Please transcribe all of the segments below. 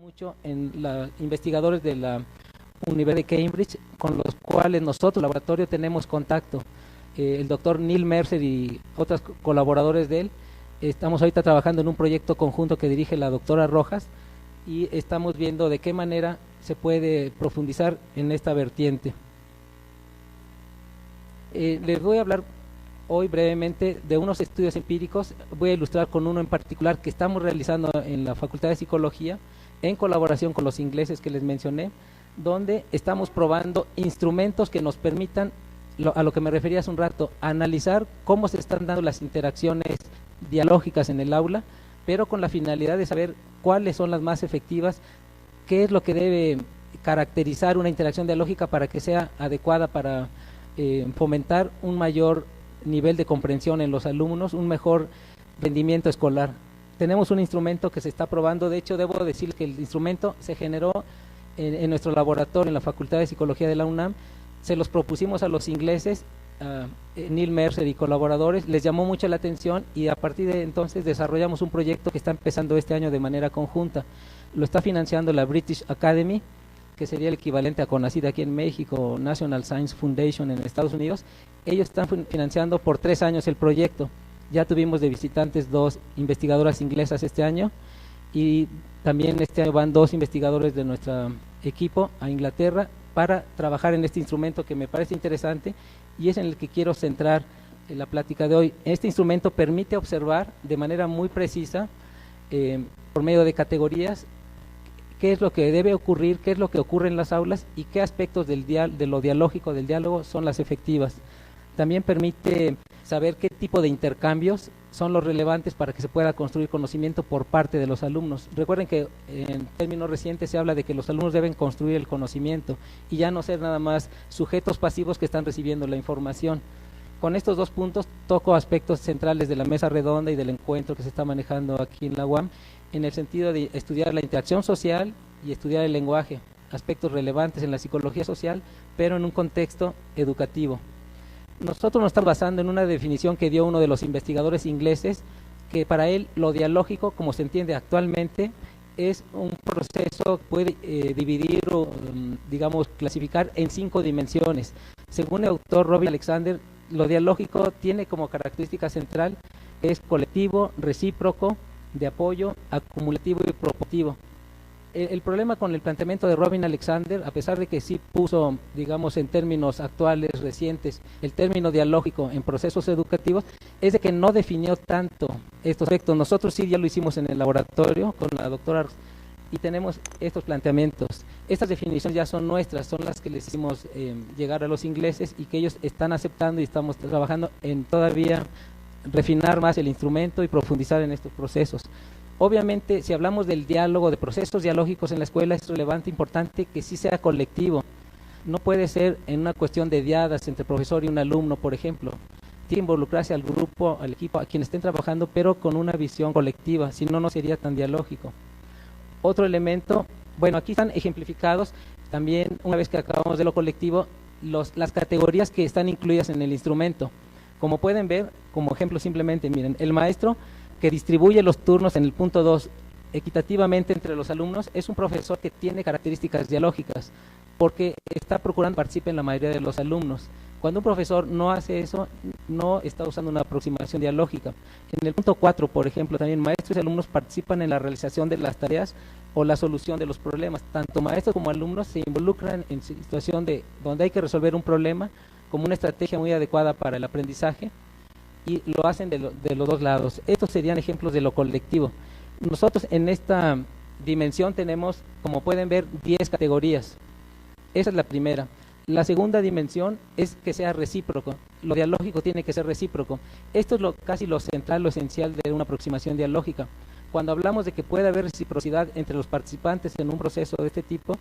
Mucho en los investigadores de la Universidad de Cambridge, con los cuales nosotros, laboratorio, tenemos contacto. El doctor Neil Mercer y otros colaboradores de él, estamos ahorita trabajando en un proyecto conjunto que dirige la doctora Rojas y estamos viendo de qué manera se puede profundizar en esta vertiente. Les voy a hablar hoy brevemente de unos estudios empíricos. Voy a ilustrar con uno en particular que estamos realizando en la Facultad de Psicología en colaboración con los ingleses que les mencioné, donde estamos probando instrumentos que nos permitan, a lo que me refería hace un rato, analizar cómo se están dando las interacciones dialógicas en el aula, pero con la finalidad de saber cuáles son las más efectivas, qué es lo que debe caracterizar una interacción dialógica para que sea adecuada para fomentar un mayor nivel de comprensión en los alumnos, un mejor rendimiento escolar. Tenemos un instrumento que se está probando. De hecho, debo decir que el instrumento se generó en nuestro laboratorio en la Facultad de Psicología de la UNAM. Se los propusimos a los ingleses, Neil Mercer y colaboradores, les llamó mucho la atención y a partir de entonces desarrollamos un proyecto que está empezando este año de manera conjunta. Lo está financiando la British Academy, que sería el equivalente a CONACYT aquí en México, National Science Foundation en Estados Unidos. Ellos están financiando por 3 años el proyecto. Ya tuvimos de visitantes 2 investigadoras inglesas este año y también este año van 2 investigadores de nuestro equipo a Inglaterra para trabajar en este instrumento que me parece interesante y es en el que quiero centrar la plática de hoy. Este instrumento permite observar de manera muy precisa, por medio de categorías, qué es lo que debe ocurrir, qué es lo que ocurre en las aulas y qué aspectos de lo dialógico, del diálogo, son las efectivas. También permite saber qué tipo de intercambios son los relevantes para que se pueda construir conocimiento por parte de los alumnos. Recuerden que en términos recientes se habla de que los alumnos deben construir el conocimiento y ya no ser nada más sujetos pasivos que están recibiendo la información. Con estos 2 puntos toco aspectos centrales de la mesa redonda y del encuentro que se está manejando aquí en la UAM, en el sentido de estudiar la interacción social y estudiar el lenguaje, aspectos relevantes en la psicología social, pero en un contexto educativo. Nosotros nos estamos basando en una definición que dio uno de los investigadores ingleses, que para él lo dialógico, como se entiende actualmente, es un proceso que puede dividir o, digamos, clasificar en 5 dimensiones. Según el autor Robin Alexander, lo dialógico tiene como característica central es colectivo, recíproco, de apoyo, acumulativo y propositivo. El problema con el planteamiento de Robin Alexander, a pesar de que sí puso, digamos, en términos actuales, recientes, el término dialógico en procesos educativos, es de que no definió tanto estos aspectos. Nosotros sí ya lo hicimos en el laboratorio con la doctora y tenemos estos planteamientos. Estas definiciones ya son nuestras, son las que les hicimos llegar a los ingleses y que ellos están aceptando y estamos trabajando en todavía refinar más el instrumento y profundizar en estos procesos. Obviamente, si hablamos del diálogo, de procesos dialógicos en la escuela, es relevante, importante que sí sea colectivo. No puede ser en una cuestión de diadas entre profesor y un alumno, por ejemplo. Tiene que involucrarse al grupo, al equipo, a quienes estén trabajando, pero con una visión colectiva, si no, no sería tan dialógico. Otro elemento, bueno, aquí están ejemplificados también, una vez que acabamos de lo colectivo, las categorías que están incluidas en el instrumento. Como pueden ver, como ejemplo simplemente, miren, el maestro que distribuye los turnos en el punto 2 equitativamente entre los alumnos es un profesor que tiene características dialógicas porque está procurando que participen la mayoría de los alumnos. Cuando un profesor no hace eso, no está usando una aproximación dialógica. En el punto 4, por ejemplo, también maestros y alumnos participan en la realización de las tareas o la solución de los problemas. Tanto maestros como alumnos se involucran en situación de donde hay que resolver un problema como una estrategia muy adecuada para el aprendizaje y lo hacen de los 2 lados. Estos serían ejemplos de lo colectivo. Nosotros en esta dimensión tenemos, como pueden ver, 10 categorías. Esa es la primera. La segunda dimensión es que sea recíproco. Lo dialógico tiene que ser recíproco. Esto es casi lo central, lo esencial de una aproximación dialógica. Cuando hablamos de que puede haber reciprocidad entre los participantes en un proceso de este tipo,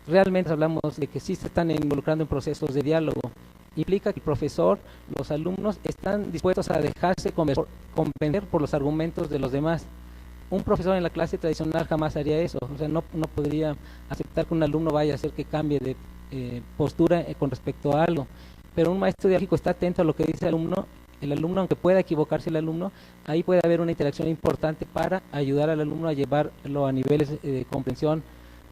realmente hablamos de que sí se están involucrando en procesos de diálogo. Implica que el profesor, los alumnos están dispuestos a dejarse convencer por los argumentos de los demás. Un profesor en la clase tradicional jamás haría eso, o sea, no podría aceptar que un alumno vaya a hacer que cambie de postura con respecto a algo. Pero un maestro dialógico está atento a lo que dice el alumno El alumno, aunque pueda equivocarse el alumno, ahí puede haber una interacción importante para ayudar al alumno a llevarlo a niveles de comprensión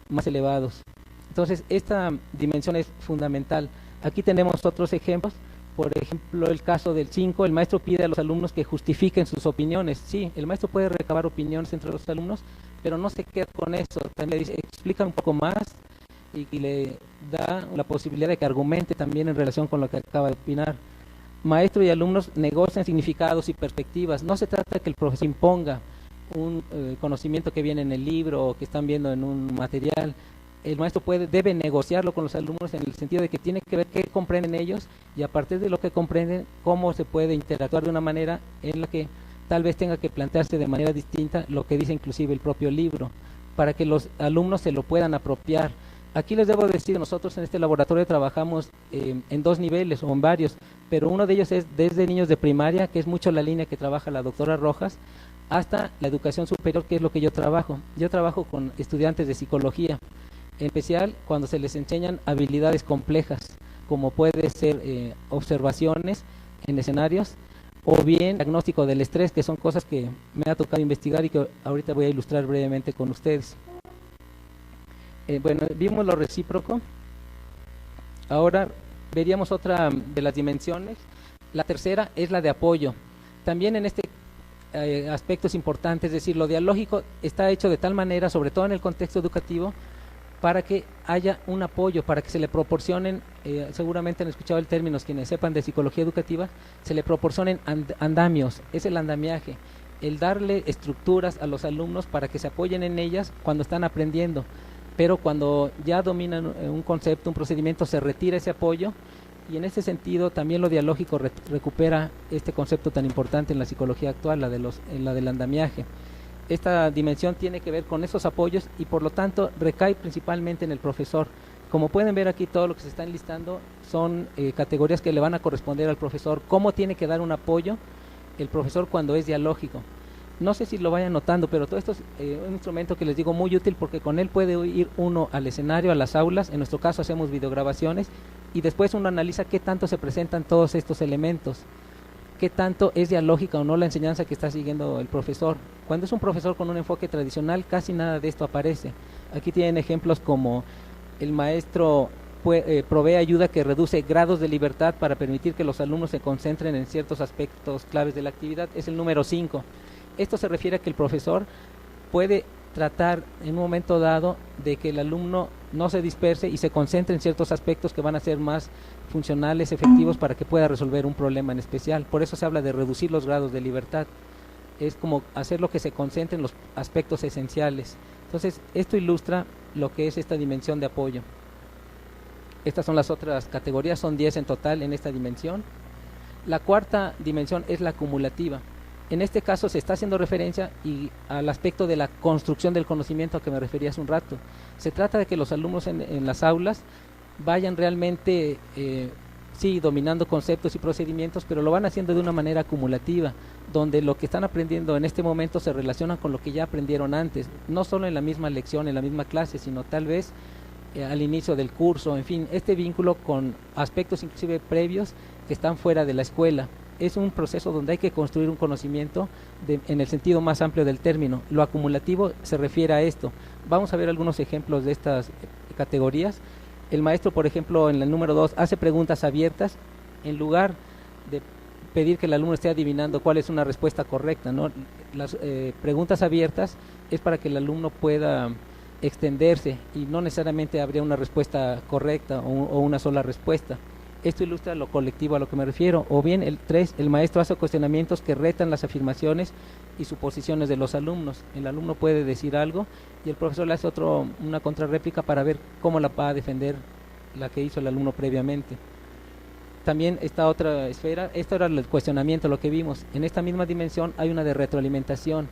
más elevados. Entonces, esta dimensión es fundamental. Aquí tenemos otros ejemplos. Por ejemplo, el caso del 5, el maestro pide a los alumnos que justifiquen sus opiniones. Sí, el maestro puede recabar opiniones entre los alumnos, pero no se queda con eso. También le dice, explica un poco más y le da la posibilidad de que argumente también en relación con lo que acaba de opinar. Maestro y alumnos negocian significados y perspectivas. No se trata de que el profesor imponga un conocimiento que viene en el libro o que están viendo en un material. El maestro debe negociarlo con los alumnos en el sentido de que tiene que ver qué comprenden ellos y a partir de lo que comprenden, cómo se puede interactuar de una manera en la que tal vez tenga que plantearse de manera distinta lo que dice inclusive el propio libro, para que los alumnos se lo puedan apropiar. Aquí les debo decir, nosotros en este laboratorio trabajamos en 2 niveles o en varios, pero uno de ellos es desde niños de primaria, que es mucho la línea que trabaja la doctora Rojas, hasta la educación superior, que es lo que yo trabajo. Yo trabajo con estudiantes de psicología, en especial cuando se les enseñan habilidades complejas, como puede ser observaciones en escenarios, o bien diagnóstico del estrés, que son cosas que me ha tocado investigar y que ahorita voy a ilustrar brevemente con ustedes. Bueno, vimos lo recíproco. Ahora veríamos otra de las dimensiones. La tercera es la de apoyo. También en este aspecto es importante, es decir, lo dialógico está hecho de tal manera, sobre todo en el contexto educativo, para que haya un apoyo, para que se le proporcionen, seguramente han escuchado el término, quienes sepan de psicología educativa, se le proporcionen andamios, es el andamiaje, el darle estructuras a los alumnos para que se apoyen en ellas cuando están aprendiendo. Pero cuando ya dominan un concepto, un procedimiento, se retira ese apoyo y en ese sentido también lo dialógico recupera este concepto tan importante en la psicología actual, la del andamiaje. Esta dimensión tiene que ver con esos apoyos y por lo tanto recae principalmente en el profesor. Como pueden ver aquí, todo lo que se está enlistando son categorías que le van a corresponder al profesor. ¿Cómo tiene que dar un apoyo el profesor cuando es dialógico? No sé si lo vayan notando, pero todo esto es un instrumento que les digo muy útil porque con él puede ir uno al escenario, a las aulas. En nuestro caso hacemos videograbaciones y después uno analiza qué tanto se presentan todos estos elementos, qué tanto es dialógica o no la enseñanza que está siguiendo el profesor. Cuando es un profesor con un enfoque tradicional, casi nada de esto aparece. Aquí tienen ejemplos como el maestro provee ayuda que reduce grados de libertad para permitir que los alumnos se concentren en ciertos aspectos claves de la actividad. Es el número 5. Esto se refiere a que el profesor puede tratar en un momento dado de que el alumno no se disperse y se concentre en ciertos aspectos que van a ser más funcionales, efectivos, para que pueda resolver un problema en especial. Por eso se habla de reducir los grados de libertad. Es como hacer lo que se concentre en los aspectos esenciales. Entonces, esto ilustra lo que es esta dimensión de apoyo. Estas son las otras categorías, son 10 en total en esta dimensión. La cuarta dimensión es la acumulativa. En este caso se está haciendo referencia al aspecto de la construcción del conocimiento a que me refería hace un rato. Se trata de que los alumnos en las aulas vayan realmente, sí, dominando conceptos y procedimientos, pero lo van haciendo de una manera acumulativa, donde lo que están aprendiendo en este momento se relaciona con lo que ya aprendieron antes, no solo en la misma lección, en la misma clase, sino tal vez al inicio del curso, en fin, este vínculo con aspectos inclusive previos que están fuera de la escuela. Es un proceso donde hay que construir un conocimiento en el sentido más amplio del término. Lo acumulativo se refiere a esto. Vamos a ver algunos ejemplos de estas categorías. El maestro, por ejemplo, en el número 2, hace preguntas abiertas en lugar de pedir que el alumno esté adivinando cuál es una respuesta correcta, ¿no? Las preguntas abiertas es para que el alumno pueda extenderse y no necesariamente habría una respuesta correcta o una sola respuesta. Esto ilustra lo colectivo a lo que me refiero. O bien el 3, el maestro hace cuestionamientos que retan las afirmaciones y suposiciones de los alumnos. El alumno puede decir algo y el profesor le hace una contrarréplica para ver cómo la va a defender la que hizo el alumno previamente. También esta otra esfera, esto era el cuestionamiento, lo que vimos. En esta misma dimensión hay una de retroalimentación.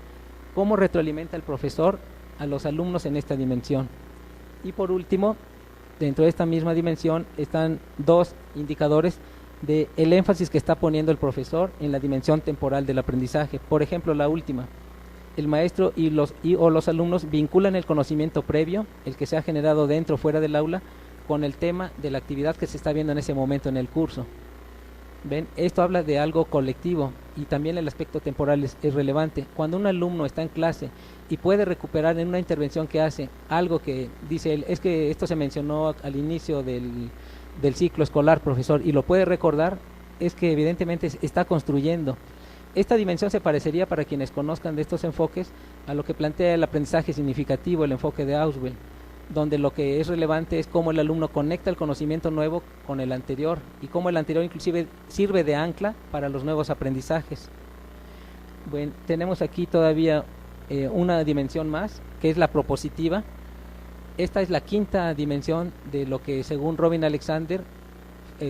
¿Cómo retroalimenta el profesor a los alumnos en esta dimensión? Y por último, dentro de esta misma dimensión están 2 indicadores de el énfasis que está poniendo el profesor en la dimensión temporal del aprendizaje. Por ejemplo, la última, el maestro o los alumnos vinculan el conocimiento previo, el que se ha generado dentro o fuera del aula, con el tema de la actividad que se está viendo en ese momento en el curso. ¿Ven? Esto habla de algo colectivo y también el aspecto temporal es relevante. Cuando un alumno está en clase y puede recuperar en una intervención que hace algo que dice él, es que esto se mencionó al inicio del ciclo escolar, profesor, y lo puede recordar, es que evidentemente está construyendo. Esta dimensión se parecería, para quienes conozcan de estos enfoques, a lo que plantea el aprendizaje significativo, el enfoque de Auswell, donde lo que es relevante es cómo el alumno conecta el conocimiento nuevo con el anterior y cómo el anterior inclusive sirve de ancla para los nuevos aprendizajes. Bueno, tenemos aquí todavía una dimensión más, que es la propositiva. Esta es la quinta dimensión de lo que, según Robin Alexander,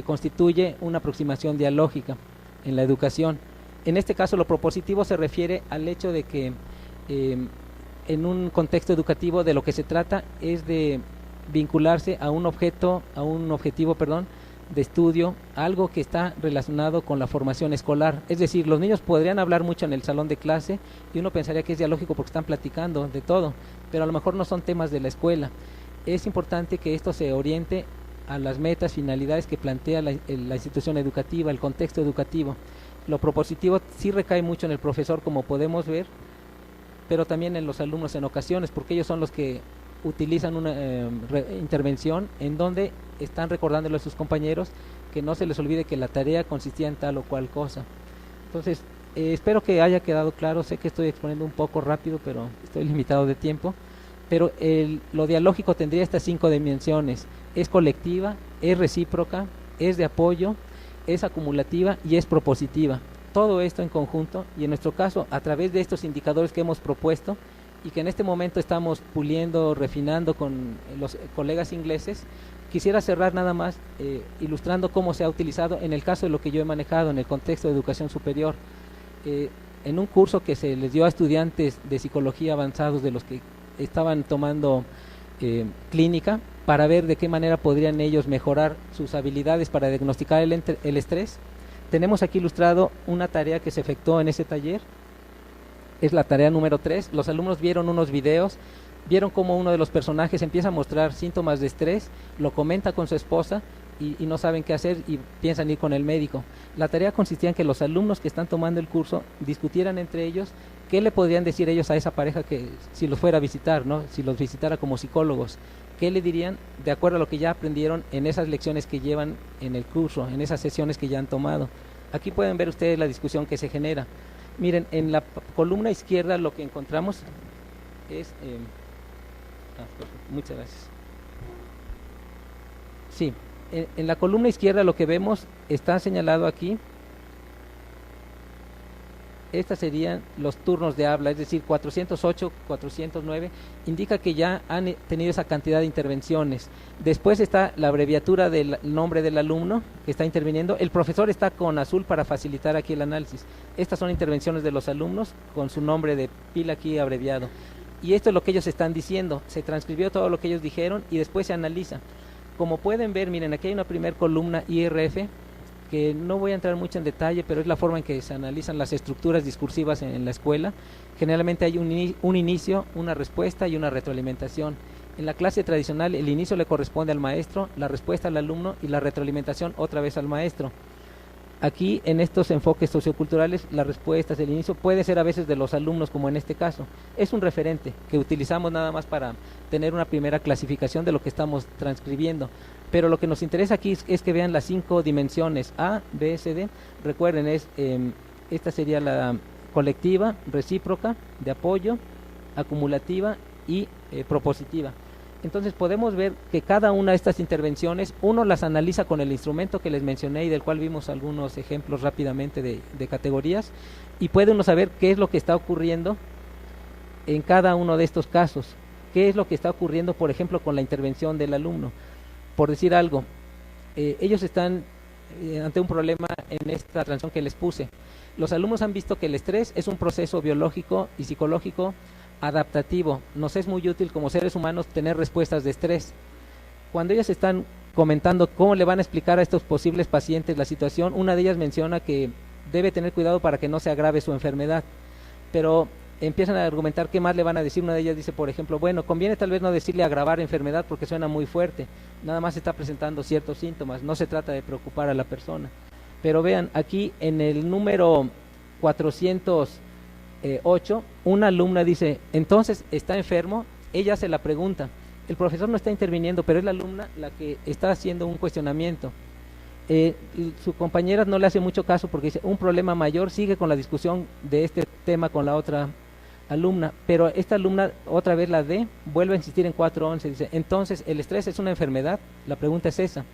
constituye una aproximación dialógica en la educación. En este caso, lo propositivo se refiere al hecho de que en un contexto educativo de lo que se trata es de vincularse a un objetivo de estudio, algo que está relacionado con la formación escolar. Es decir, los niños podrían hablar mucho en el salón de clase y uno pensaría que es dialógico porque están platicando de todo, pero a lo mejor no son temas de la escuela. Es importante que esto se oriente a las metas, finalidades que plantea la institución educativa, el contexto educativo. Lo propositivo sí recae mucho en el profesor, como podemos ver, pero también en los alumnos en ocasiones, porque ellos son los que utilizan una intervención en donde están recordándole a sus compañeros que no se les olvide que la tarea consistía en tal o cual cosa. Entonces, espero que haya quedado claro. Sé que estoy exponiendo un poco rápido, pero estoy limitado de tiempo. Pero lo dialógico tendría estas 5 dimensiones: es colectiva, es recíproca, es de apoyo, es acumulativa y es propositiva. Todo esto en conjunto, y en nuestro caso a través de estos indicadores que hemos propuesto y que en este momento estamos puliendo, refinando con los colegas ingleses. Quisiera cerrar nada más ilustrando cómo se ha utilizado en el caso de lo que yo he manejado en el contexto de educación superior, en un curso que se les dio a estudiantes de psicología avanzados, de los que estaban tomando clínica, para ver de qué manera podrían ellos mejorar sus habilidades para diagnosticar el estrés. Tenemos aquí ilustrado una tarea que se efectuó en ese taller. Es la tarea número 3. Los alumnos vieron unos videos, vieron cómo uno de los personajes empieza a mostrar síntomas de estrés, lo comenta con su esposa y no saben qué hacer y piensan ir con el médico. La tarea consistía en que los alumnos que están tomando el curso discutieran entre ellos qué le podrían decir ellos a esa pareja que si los fuera a visitar, ¿no? Si los visitara como psicólogos. ¿Qué le dirían de acuerdo a lo que ya aprendieron en esas lecciones que llevan en el curso, en esas sesiones que ya han tomado? Aquí pueden ver ustedes la discusión que se genera. Miren, en la columna izquierda lo que encontramos es... muchas gracias. Sí, en la columna izquierda lo que vemos está señalado aquí. Estos serían los turnos de habla, es decir, 408, 409, indica que ya han tenido esa cantidad de intervenciones. Después está la abreviatura del nombre del alumno que está interviniendo. El profesor está con azul para facilitar aquí el análisis. Estas son intervenciones de los alumnos con su nombre de pila aquí abreviado. Y esto es lo que ellos están diciendo. Se transcribió todo lo que ellos dijeron y después se analiza. Como pueden ver, miren, aquí hay una primer columna IRF, que no voy a entrar mucho en detalle, pero es la forma en que se analizan las estructuras discursivas en la escuela. Generalmente hay un inicio, una respuesta y una retroalimentación. En la clase tradicional el inicio le corresponde al maestro, la respuesta al alumno y la retroalimentación otra vez al maestro. Aquí en estos enfoques socioculturales las respuestas, el inicio puede ser a veces de los alumnos, como en este caso. Es un referente que utilizamos nada más para tener una primera clasificación de lo que estamos transcribiendo. Pero lo que nos interesa aquí es que vean las 5 dimensiones A, B, C, D. Recuerden, esta sería la colectiva, recíproca, de apoyo, acumulativa y propositiva. Entonces podemos ver que cada una de estas intervenciones uno las analiza con el instrumento que les mencioné y del cual vimos algunos ejemplos rápidamente de categorías, y puede uno saber qué es lo que está ocurriendo en cada uno de estos casos. Qué es lo que está ocurriendo, por ejemplo, con la intervención del alumno. Por decir algo, ellos están ante un problema en esta transición que les puse. Los alumnos han visto que el estrés es un proceso biológico y psicológico adaptativo. Nos es muy útil como seres humanos tener respuestas de estrés. Cuando ellas están comentando cómo le van a explicar a estos posibles pacientes la situación, una de ellas menciona que debe tener cuidado para que no se agrave su enfermedad, pero empiezan a argumentar qué más le van a decir. Una de ellas dice, por ejemplo, bueno, conviene tal vez no decirle agravar enfermedad porque suena muy fuerte, nada más está presentando ciertos síntomas, no se trata de preocupar a la persona. Pero vean, aquí en el número 408, una alumna dice, entonces, ¿está enfermo? Ella hace la pregunta. El profesor no está interviniendo, pero es la alumna la que está haciendo un cuestionamiento. Su compañera no le hace mucho caso porque dice, un problema mayor, sigue con la discusión de este tema con la otra alumna, pero esta alumna, otra vez la D, vuelve a insistir en 411, dice, entonces, ¿el estrés es una enfermedad? La pregunta es esa.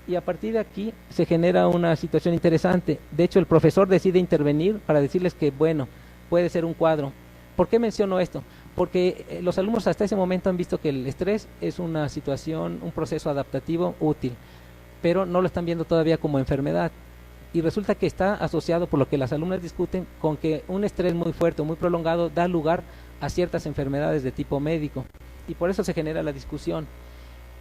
Y a partir de aquí se genera una situación interesante. De hecho, el profesor decide intervenir para decirles que, bueno, puede ser un cuadro. ¿Por qué menciono esto? Porque los alumnos hasta ese momento han visto que el estrés es una situación, un proceso adaptativo útil, pero no lo están viendo todavía como enfermedad. Y resulta que está asociado, por lo que las alumnas discuten, con que un estrés muy fuerte, muy prolongado, da lugar a ciertas enfermedades de tipo médico. Y por eso se genera la discusión.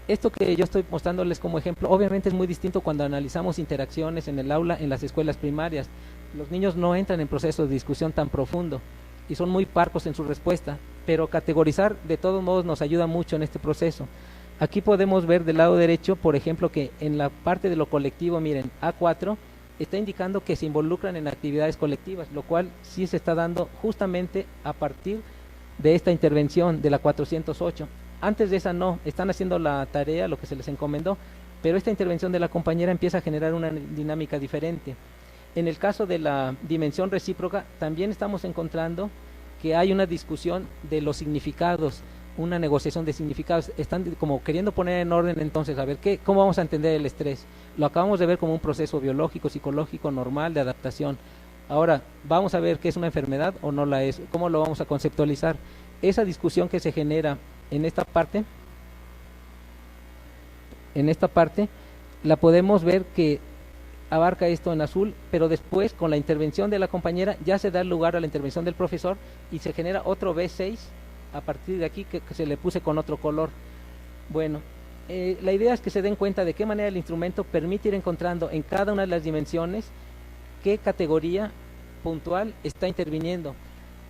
Esto que yo estoy mostrándoles como ejemplo, obviamente es muy distinto cuando analizamos interacciones en el aula en las escuelas primarias. Los niños no entran en procesos de discusión tan profundo y son muy parcos en su respuesta, pero categorizar de todos modos nos ayuda mucho en este proceso. Aquí podemos ver del lado derecho, por ejemplo, que en la parte de lo colectivo, miren, A4 está indicando que se involucran en actividades colectivas, lo cual sí se está dando justamente a partir de esta intervención de la 408. Antes de esa no, están haciendo la tarea, lo que se les encomendó, pero esta intervención de la compañera empieza a generar una dinámica diferente. En el caso de la dimensión recíproca, también estamos encontrando que hay una discusión de los significados, una negociación de significados. Están como queriendo poner en orden entonces, a ver, ¿cómo vamos a entender el estrés? Lo acabamos de ver como un proceso biológico, psicológico, normal, de adaptación. Ahora, vamos a ver qué es una enfermedad o no la es, cómo lo vamos a conceptualizar. Esa discusión que se genera en esta parte la podemos ver que abarca esto en azul, pero después con la intervención de la compañera ya se da lugar a la intervención del profesor y se genera otro B6 a partir de aquí que se le puse con otro color. Bueno, la idea es que se den cuenta de qué manera el instrumento permite ir encontrando en cada una de las dimensiones qué categoría puntual está interviniendo.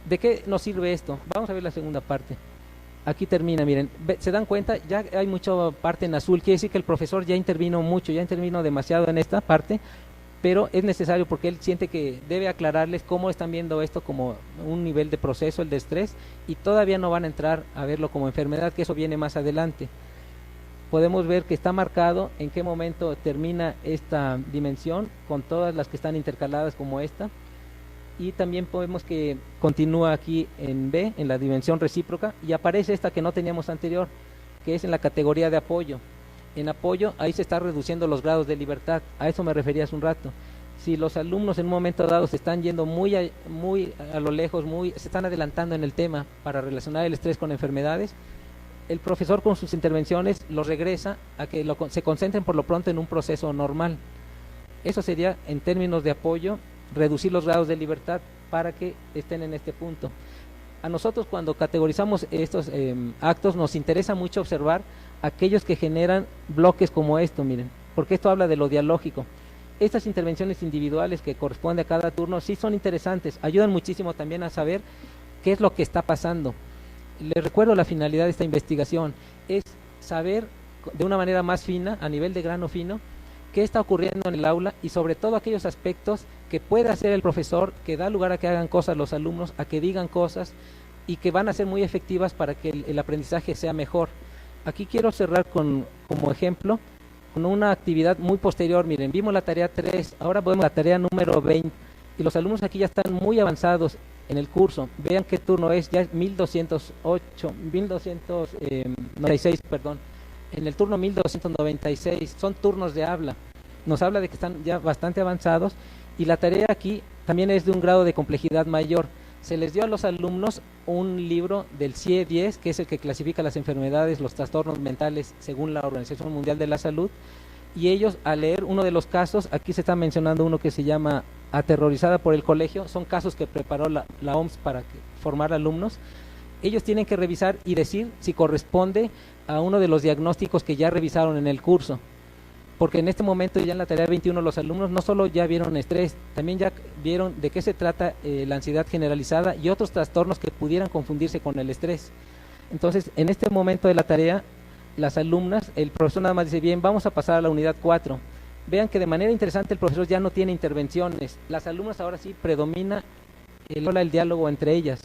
¿De qué nos sirve esto? Vamos a ver la segunda parte. Aquí termina, miren, se dan cuenta, ya hay mucha parte en azul, quiere decir que el profesor ya intervino mucho, ya intervino demasiado en esta parte, pero es necesario porque él siente que debe aclararles cómo están viendo esto como un nivel de proceso, el de estrés, y todavía no van a entrar a verlo como enfermedad, que eso viene más adelante. Podemos ver que está marcado en qué momento termina esta dimensión, con todas las que están intercaladas como esta, y también podemos que continúa aquí en B, en la dimensión recíproca, y aparece esta que no teníamos anterior, que es en la categoría de apoyo. En apoyo, ahí se está reduciendo los grados de libertad, a eso me refería hace un rato. Si los alumnos en un momento dado se están yendo muy a lo lejos, se están adelantando en el tema para relacionar el estrés con enfermedades, el profesor con sus intervenciones los regresa a que se concentren por lo pronto en un proceso normal. Eso sería, en términos de apoyo, reducir los grados de libertad para que estén en este punto. A nosotros cuando categorizamos estos actos nos interesa mucho observar aquellos que generan bloques como esto, miren, porque esto habla de lo dialógico. Estas intervenciones individuales que corresponden a cada turno sí son interesantes, ayudan muchísimo también a saber qué es lo que está pasando. Les recuerdo la finalidad de esta investigación, es saber de una manera más fina, a nivel de grano fino, qué está ocurriendo en el aula y sobre todo aquellos aspectos que puede hacer el profesor, que da lugar a que hagan cosas los alumnos, a que digan cosas y que van a ser muy efectivas para que el aprendizaje sea mejor. Aquí quiero cerrar como ejemplo con una actividad muy posterior. Miren, vimos la tarea 3, ahora vemos la tarea número 20 y los alumnos aquí ya están muy avanzados en el curso. Vean qué turno es, ya es 1296, perdón. En el turno 1296, son turnos de habla. Nos habla de que están ya bastante avanzados y la tarea aquí también es de un grado de complejidad mayor. Se les dio a los alumnos un libro del CIE-10, que es el que clasifica las enfermedades, los trastornos mentales según la Organización Mundial de la Salud, y ellos al leer uno de los casos, aquí se está mencionando uno que se llama Aterrorizada por el colegio, son casos que preparó la OMS para formar alumnos. Ellos tienen que revisar y decir si corresponde a uno de los diagnósticos que ya revisaron en el curso, porque en este momento ya en la tarea 21 los alumnos no solo ya vieron estrés, también ya vieron de qué se trata la ansiedad generalizada y otros trastornos que pudieran confundirse con el estrés. Entonces, en este momento de la tarea, las alumnas, el profesor nada más dice, bien, vamos a pasar a la unidad 4. vean que de manera interesante el profesor ya no tiene intervenciones. Las alumnas ahora sí predomina el diálogo entre ellas.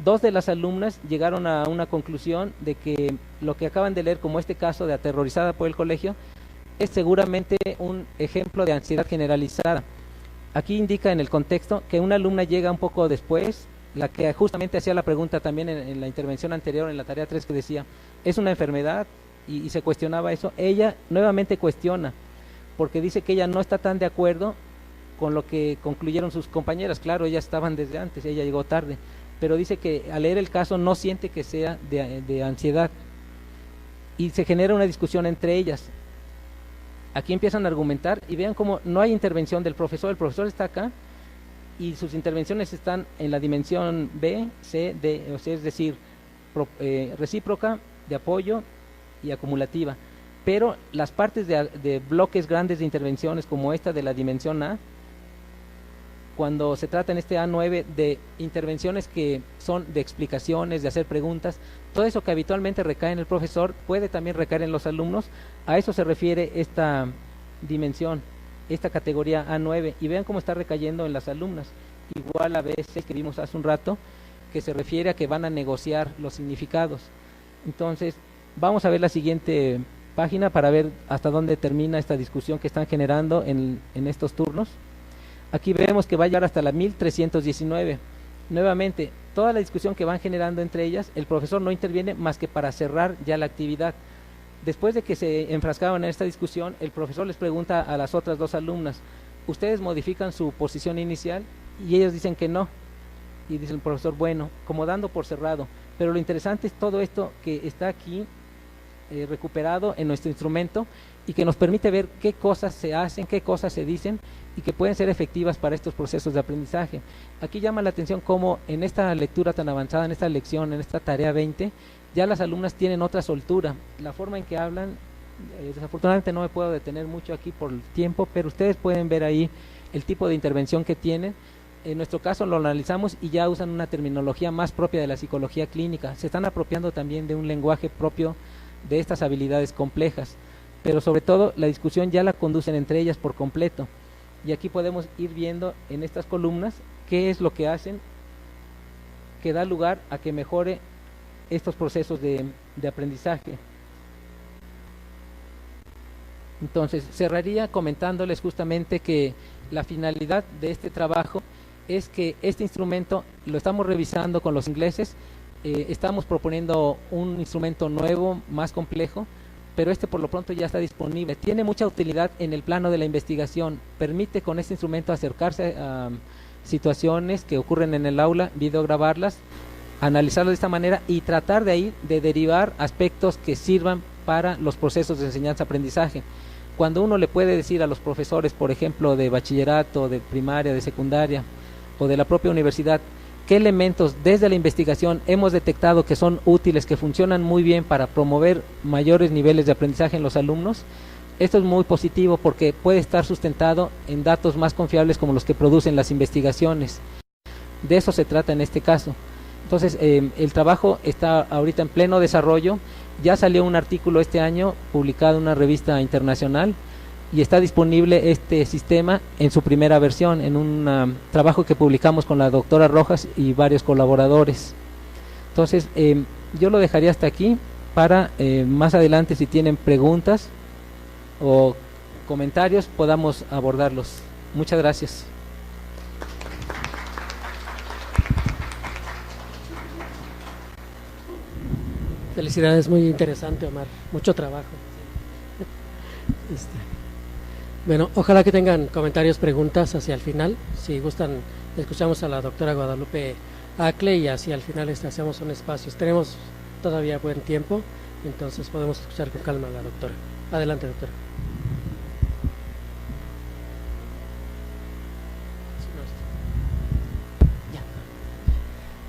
Dos de las alumnas llegaron a una conclusión de que lo que acaban de leer, como este caso de aterrorizada por el colegio, es seguramente un ejemplo de ansiedad generalizada. Aquí indica en el contexto que una alumna llega un poco después, la que justamente hacía la pregunta también en la intervención anterior, en la tarea 3, que decía, ¿es una enfermedad? Y se cuestionaba eso. Ella nuevamente cuestiona, porque dice que ella no está tan de acuerdo con lo que concluyeron sus compañeras. Claro, ellas estaban desde antes, ella llegó tarde, pero dice que al leer el caso no siente que sea de ansiedad, y se genera una discusión entre ellas. Aquí empiezan a argumentar y vean cómo no hay intervención del profesor. El profesor está acá y sus intervenciones están en la dimensión B, C, D, o sea, es decir, recíproca, de apoyo y acumulativa. Pero las partes de bloques grandes de intervenciones como esta de la dimensión A, cuando se trata en este A9 de intervenciones que son de explicaciones, de hacer preguntas, todo eso que habitualmente recae en el profesor puede también recaer en los alumnos. A eso se refiere esta dimensión, esta categoría A9, y vean cómo está recayendo en las alumnas. Igual a veces que vimos hace un rato, que se refiere a que van a negociar los significados. Entonces, vamos a ver la siguiente página para ver hasta dónde termina esta discusión que están generando en estos turnos. Aquí vemos que va a llegar hasta la 1319. Nuevamente, toda la discusión que van generando entre ellas, el profesor no interviene más que para cerrar ya la actividad. Después de que se enfrascaban en esta discusión, el profesor les pregunta a las otras dos alumnas, ¿ustedes modifican su posición inicial? Y ellos dicen que no. Y dice el profesor, bueno, como dando por cerrado. Pero lo interesante es todo esto que está aquí recuperado en nuestro instrumento y que nos permite ver qué cosas se hacen, qué cosas se dicen y que pueden ser efectivas para estos procesos de aprendizaje. Aquí llama la atención cómo en esta lectura tan avanzada, en esta lección, en esta tarea 20, ya las alumnas tienen otra soltura. La forma en que hablan, desafortunadamente no me puedo detener mucho aquí por el tiempo, pero ustedes pueden ver ahí el tipo de intervención que tienen. En nuestro caso lo analizamos y ya usan una terminología más propia de la psicología clínica. Se están apropiando también de un lenguaje propio de estas habilidades complejas, pero sobre todo la discusión ya la conducen entre ellas por completo. Y aquí podemos ir viendo en estas columnas qué es lo que hacen que da lugar a que mejore estos procesos de aprendizaje. Entonces, cerraría comentándoles justamente que la finalidad de este trabajo es que este instrumento lo estamos revisando con los ingleses, estamos proponiendo un instrumento nuevo, más complejo, pero este por lo pronto ya está disponible. Tiene mucha utilidad en el plano de la investigación, permite con este instrumento acercarse a situaciones que ocurren en el aula, videograbarlas, analizarlas de esta manera y tratar de ahí de derivar aspectos que sirvan para los procesos de enseñanza-aprendizaje. Cuando uno le puede decir a los profesores, por ejemplo, de bachillerato, de primaria, de secundaria o de la propia universidad, qué elementos desde la investigación hemos detectado que son útiles, que funcionan muy bien para promover mayores niveles de aprendizaje en los alumnos, esto es muy positivo porque puede estar sustentado en datos más confiables como los que producen las investigaciones. De eso se trata en este caso. Entonces, el trabajo está ahorita en pleno desarrollo. Ya salió un artículo este año publicado en una revista internacional y está disponible este sistema en su primera versión, en un trabajo que publicamos con la doctora Rojas y varios colaboradores. Entonces, yo lo dejaría hasta aquí para más adelante, si tienen preguntas o comentarios, podamos abordarlos. Muchas gracias. Felicidades, muy interesante, Omar, mucho trabajo. Bueno, ojalá que tengan comentarios, preguntas hacia el final. Si gustan, escuchamos a la doctora Guadalupe Acle y hacia el final hacemos un espacio. Tenemos todavía buen tiempo, entonces podemos escuchar con calma a la doctora. Adelante, doctora.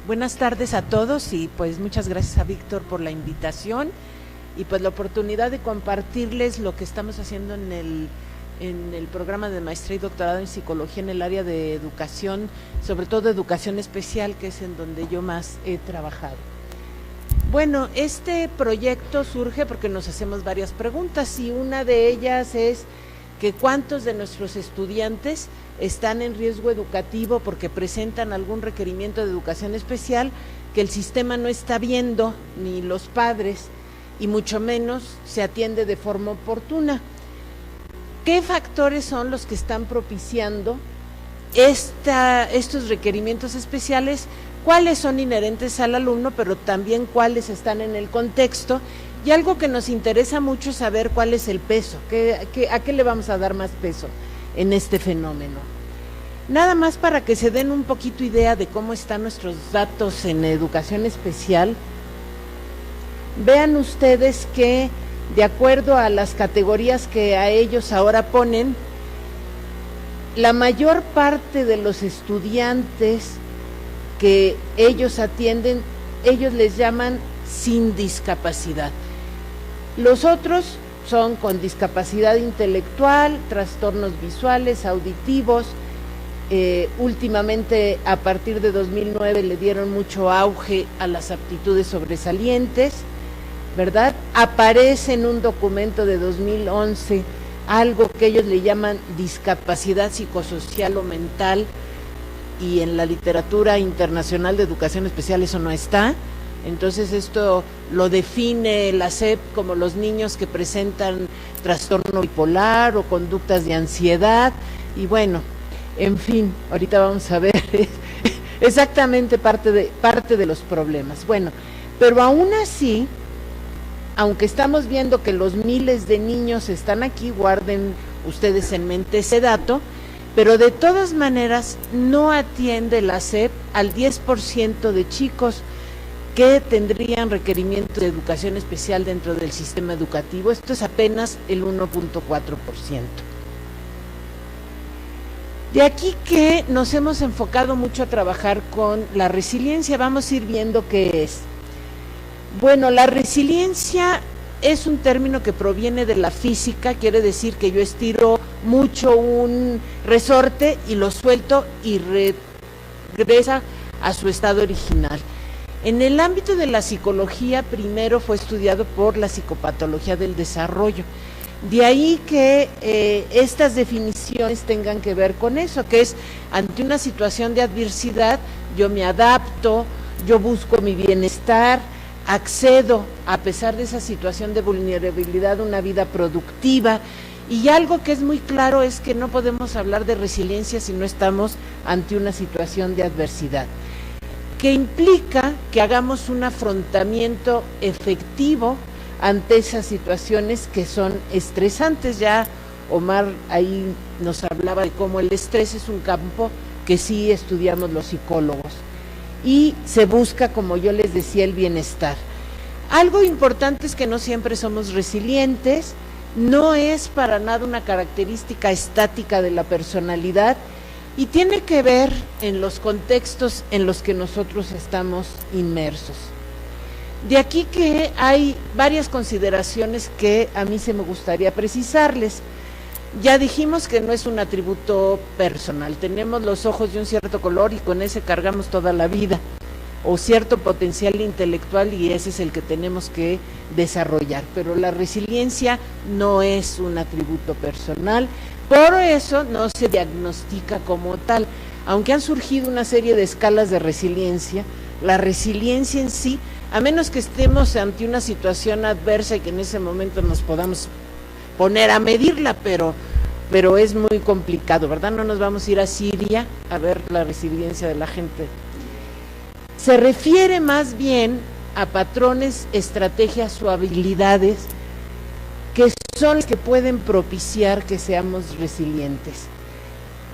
Buenas tardes a todos y pues muchas gracias a Víctor por la invitación y pues la oportunidad de compartirles lo que estamos haciendo en el programa de maestría y doctorado en psicología en el área de educación, sobre todo educación especial, que es en donde yo más he trabajado. Bueno, este proyecto surge porque nos hacemos varias preguntas y una de ellas es que cuántos de nuestros estudiantes están en riesgo educativo porque presentan algún requerimiento de educación especial que el sistema no está viendo, ni los padres, y mucho menos se atiende de forma oportuna. ¿Qué factores son los que están propiciando estos requerimientos especiales? ¿Cuáles son inherentes al alumno, pero también cuáles están en el contexto? Y algo que nos interesa mucho es saber cuál es el peso, a qué le vamos a dar más peso en este fenómeno. Nada más para que se den un poquito idea de cómo están nuestros datos en educación especial. Vean ustedes que, de acuerdo a las categorías que a ellos ahora ponen, la mayor parte de los estudiantes que ellos atienden, ellos les llaman sin discapacidad. Los otros son con discapacidad intelectual, trastornos visuales, auditivos. Últimamente, a partir de 2009, le dieron mucho auge a las aptitudes sobresalientes, ¿verdad? Aparece en un documento de 2011 algo que ellos le llaman discapacidad psicosocial o mental, y en la literatura internacional de educación especial eso no está. Entonces esto lo define la SEP como los niños que presentan trastorno bipolar o conductas de ansiedad, y bueno, en fin, ahorita vamos a ver exactamente parte de los problemas. Bueno, pero aún así, aunque estamos viendo que los miles de niños están aquí, guarden ustedes en mente ese dato, pero de todas maneras no atiende la SEP al 10% de chicos que tendrían requerimiento de educación especial dentro del sistema educativo. Esto es apenas el 1.4%. De aquí que nos hemos enfocado mucho a trabajar con la resiliencia. Vamos a ir viendo qué es. Bueno, la resiliencia es un término que proviene de la física, quiere decir que yo estiro mucho un resorte y lo suelto y regresa a su estado original. En el ámbito de la psicología, primero fue estudiado por la psicopatología del desarrollo. De ahí que estas definiciones tengan que ver con eso, que es ante una situación de adversidad, yo me adapto, yo busco mi bienestar, accedo, a pesar de esa situación de vulnerabilidad, a una vida productiva. Y algo que es muy claro es que no podemos hablar de resiliencia si no estamos ante una situación de adversidad, que implica que hagamos un afrontamiento efectivo ante esas situaciones que son estresantes. Ya Omar ahí nos hablaba de cómo el estrés es un campo que sí estudiamos los psicólogos, y se busca, como yo les decía, el bienestar. Algo importante es que no siempre somos resilientes, no es para nada una característica estática de la personalidad, y tiene que ver en los contextos en los que nosotros estamos inmersos. De aquí que hay varias consideraciones que a mí se me gustaría precisarles. Ya dijimos que no es un atributo personal, tenemos los ojos de un cierto color y con ese cargamos toda la vida, o cierto potencial intelectual, y ese es el que tenemos que desarrollar, pero la resiliencia no es un atributo personal, por eso no se diagnostica como tal. Aunque han surgido una serie de escalas de resiliencia, la resiliencia en sí, a menos que estemos ante una situación adversa y que en ese momento nos podamos poner a medirla, pero es muy complicado, ¿verdad? No nos vamos a ir a Siria a ver la resiliencia de la gente. Se refiere más bien a patrones, estrategias o habilidades que son las que pueden propiciar que seamos resilientes.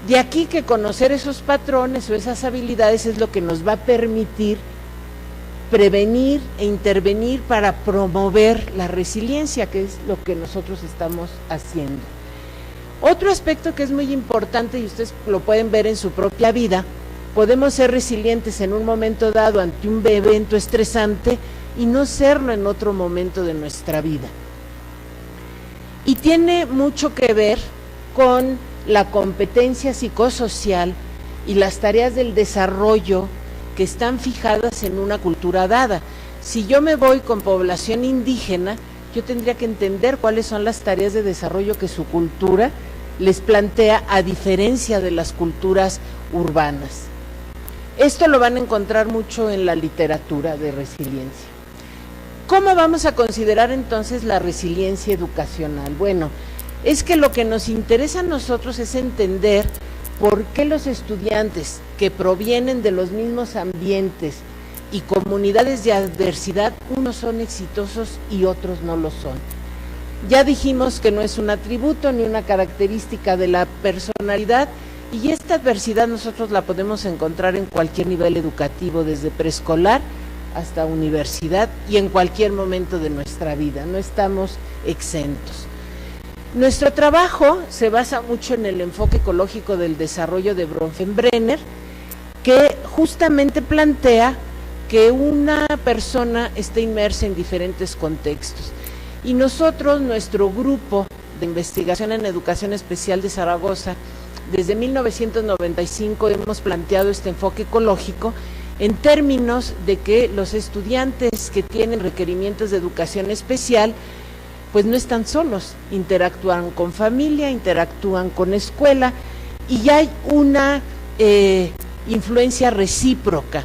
De aquí que conocer esos patrones o esas habilidades es lo que nos va a permitir prevenir e intervenir para promover la resiliencia, que es lo que nosotros estamos haciendo. Otro aspecto que es muy importante, y ustedes lo pueden ver en su propia vida, podemos ser resilientes en un momento dado ante un evento estresante y no serlo en otro momento de nuestra vida. Y tiene mucho que ver con la competencia psicosocial y las tareas del desarrollo que están fijadas en una cultura dada. Si yo me voy con población indígena, yo tendría que entender cuáles son las tareas de desarrollo que su cultura les plantea a diferencia de las culturas urbanas. Esto lo van a encontrar mucho en la literatura de resiliencia. ¿Cómo vamos a considerar entonces la resiliencia educacional? Bueno, es que lo que nos interesa a nosotros es entender por qué los estudiantes que provienen de los mismos ambientes y comunidades de adversidad, unos son exitosos y otros no lo son. Ya dijimos que no es un atributo ni una característica de la personalidad, y esta adversidad nosotros la podemos encontrar en cualquier nivel educativo, desde preescolar hasta universidad y en cualquier momento de nuestra vida, no estamos exentos. Nuestro trabajo se basa mucho en el enfoque ecológico del desarrollo de Bronfenbrenner, que justamente plantea que una persona está inmersa en diferentes contextos. Y nosotros, nuestro grupo de investigación en educación especial de Zaragoza, desde 1995 hemos planteado este enfoque ecológico en términos de que los estudiantes que tienen requerimientos de educación especial pues no están solos, interactúan con familia, interactúan con escuela, y hay una influencia recíproca.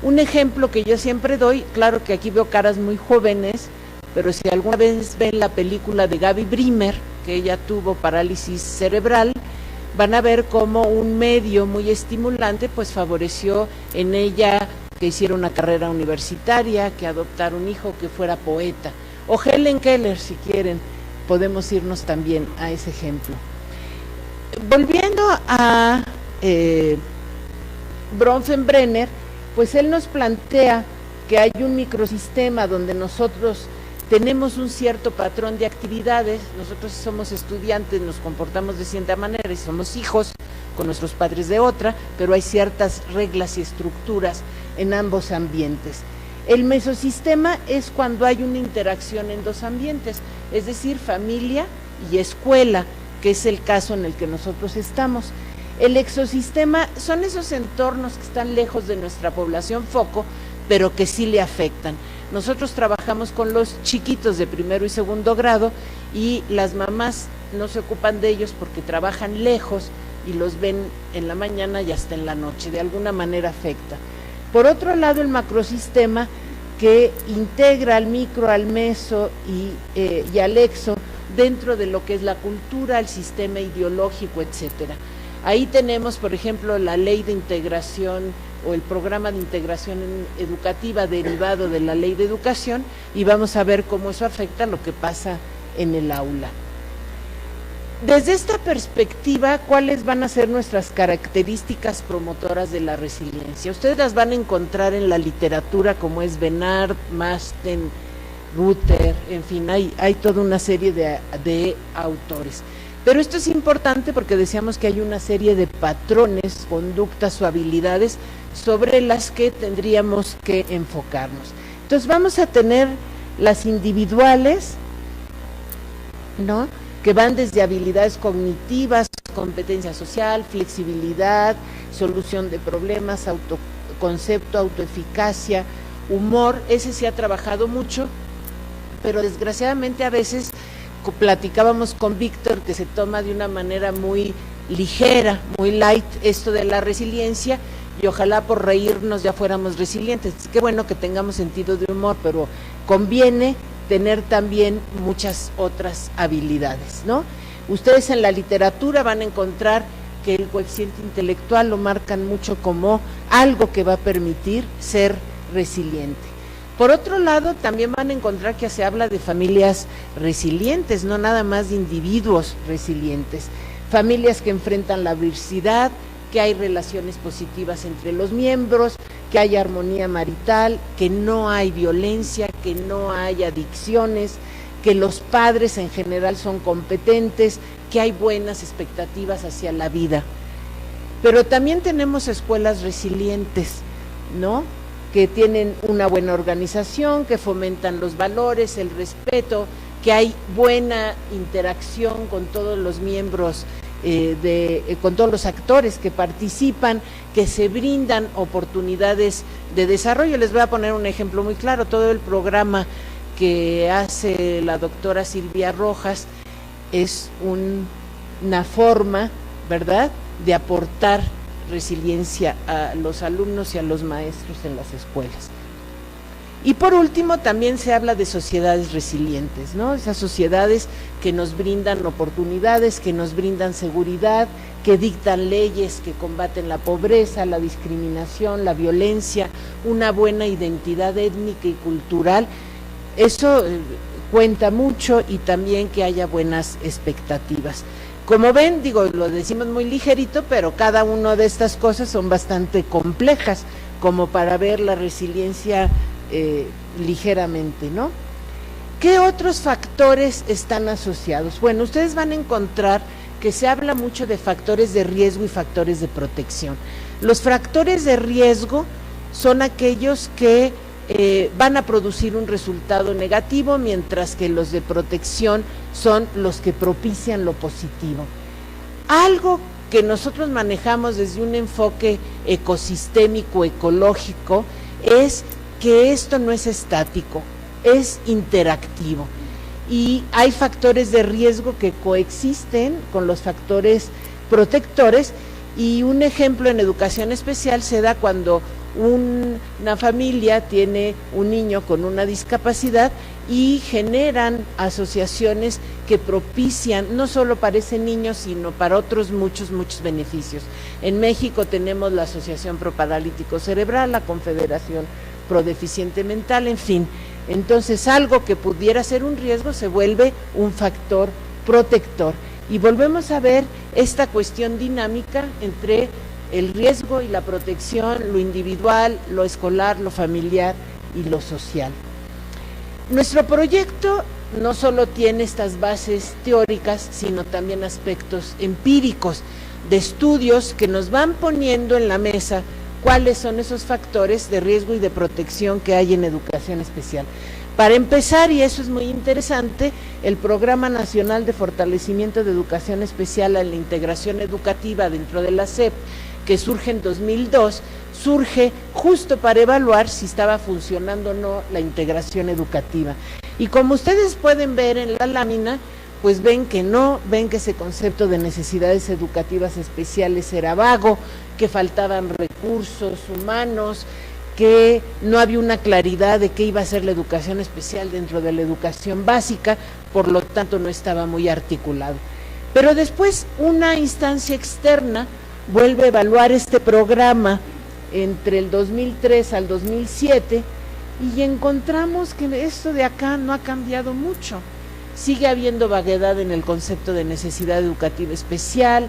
Un ejemplo que yo siempre doy, claro que aquí veo caras muy jóvenes, pero si alguna vez ven la película de Gaby Brimer, que ella tuvo parálisis cerebral, van a ver cómo un medio muy estimulante pues favoreció en ella que hiciera una carrera universitaria, que adoptara un hijo, que fuera poeta. O Helen Keller, si quieren, podemos irnos también a ese ejemplo. Volviendo a Bronfenbrenner, pues él nos plantea que hay un microsistema donde nosotros tenemos un cierto patrón de actividades. Nosotros si somos estudiantes nos comportamos de cierta manera, y somos hijos con nuestros padres de otra, pero hay ciertas reglas y estructuras en ambos ambientes. El mesosistema es cuando hay una interacción en dos ambientes, es decir, familia y escuela, que es el caso en el que nosotros estamos. El exosistema son esos entornos que están lejos de nuestra población foco, pero que sí le afectan. Nosotros trabajamos con los chiquitos de primero y segundo grado, y las mamás no se ocupan de ellos porque trabajan lejos y los ven en la mañana y hasta en la noche, de alguna manera afecta. Por otro lado, el macrosistema, que integra al micro, al meso y al exo dentro de lo que es la cultura, el sistema ideológico, etcétera. Ahí tenemos, por ejemplo, la ley de integración o el programa de integración educativa derivado de la ley de educación, y vamos a ver cómo eso afecta lo que pasa en el aula. Desde esta perspectiva, ¿cuáles van a ser nuestras características promotoras de la resiliencia? Ustedes las van a encontrar en la literatura, como es Benard, Masten, Ruther, en fin, hay toda una serie de autores. Pero esto es importante porque decíamos que hay una serie de patrones, conductas o habilidades sobre las que tendríamos que enfocarnos. Entonces vamos a tener las individuales, ¿no?, que van desde habilidades cognitivas, competencia social, flexibilidad, solución de problemas, autoconcepto, autoeficacia, humor. Ese se ha trabajado mucho, pero desgraciadamente a veces platicábamos con Víctor que se toma de una manera muy ligera, muy light esto de la resiliencia, y ojalá por reírnos ya fuéramos resilientes. Qué bueno que tengamos sentido de humor, pero conviene tener también muchas otras habilidades, ¿no? Ustedes en la literatura van a encontrar que el coeficiente intelectual lo marcan mucho como algo que va a permitir ser resiliente. Por otro lado, también van a encontrar que se habla de familias resilientes, no nada más de individuos resilientes. Familias que enfrentan la adversidad, que hay relaciones positivas entre los miembros, que hay armonía marital, que no hay violencia, que no hay adicciones, que los padres en general son competentes, que hay buenas expectativas hacia la vida. Pero también tenemos escuelas resilientes, ¿no?, que tienen una buena organización, que fomentan los valores, el respeto, que hay buena interacción con todos los miembros, con todos los actores que participan, que se brindan oportunidades de desarrollo. Les voy a poner un ejemplo muy claro. Todo el programa que hace la doctora Silvia Rojas es un una forma, ¿verdad?, de aportar resiliencia a los alumnos y a los maestros en las escuelas. Y por último, también se habla de sociedades resilientes, ¿no? Esas sociedades que nos brindan oportunidades, que nos brindan seguridad, que dictan leyes que combaten la pobreza, la discriminación, la violencia, una buena identidad étnica y cultural. Eso cuenta mucho, y también que haya buenas expectativas. Como ven, digo, lo decimos muy ligerito, pero cada una de estas cosas son bastante complejas, como para ver la resiliencia ligeramente, ¿no? ¿Qué otros factores están asociados? Bueno, ustedes van a encontrar que se habla mucho de factores de riesgo y factores de protección. Los factores de riesgo son aquellos que van a producir un resultado negativo, mientras que los de protección son los que propician lo positivo. Algo que nosotros manejamos desde un enfoque ecosistémico, ecológico, es que esto no es estático, es interactivo, y hay factores de riesgo que coexisten con los factores protectores, y un ejemplo en educación especial se da cuando una familia tiene un niño con una discapacidad y generan asociaciones que propician no solo para ese niño, sino para otros muchos beneficios. En México tenemos la Asociación Pro Paralítico Cerebral, la Confederación Pro Deficiente Mental, en fin. Entonces, algo que pudiera ser un riesgo se vuelve un factor protector, y volvemos a ver esta cuestión dinámica entre el riesgo y la protección, lo individual, lo escolar, lo familiar y lo social. Nuestro proyecto no solo tiene estas bases teóricas, sino también aspectos empíricos de estudios que nos van poniendo en la mesa cuáles son esos factores de riesgo y de protección que hay en educación especial. Para empezar, y eso es muy interesante, el Programa Nacional de Fortalecimiento de Educación Especial a la Integración Educativa dentro de la SEP, que surge en 2002, surge justo para evaluar si estaba funcionando o no la integración educativa. Y como ustedes pueden ver en la lámina, pues ven que no, ven que ese concepto de necesidades educativas especiales era vago, que faltaban recursos humanos, que no había una claridad de qué iba a ser la educación especial dentro de la educación básica, por lo tanto no estaba muy articulado. Pero después una instancia externa vuelve a evaluar este programa entre el 2003 al 2007 y encontramos que esto de acá no ha cambiado mucho. Sigue habiendo vaguedad en el concepto de necesidad educativa especial.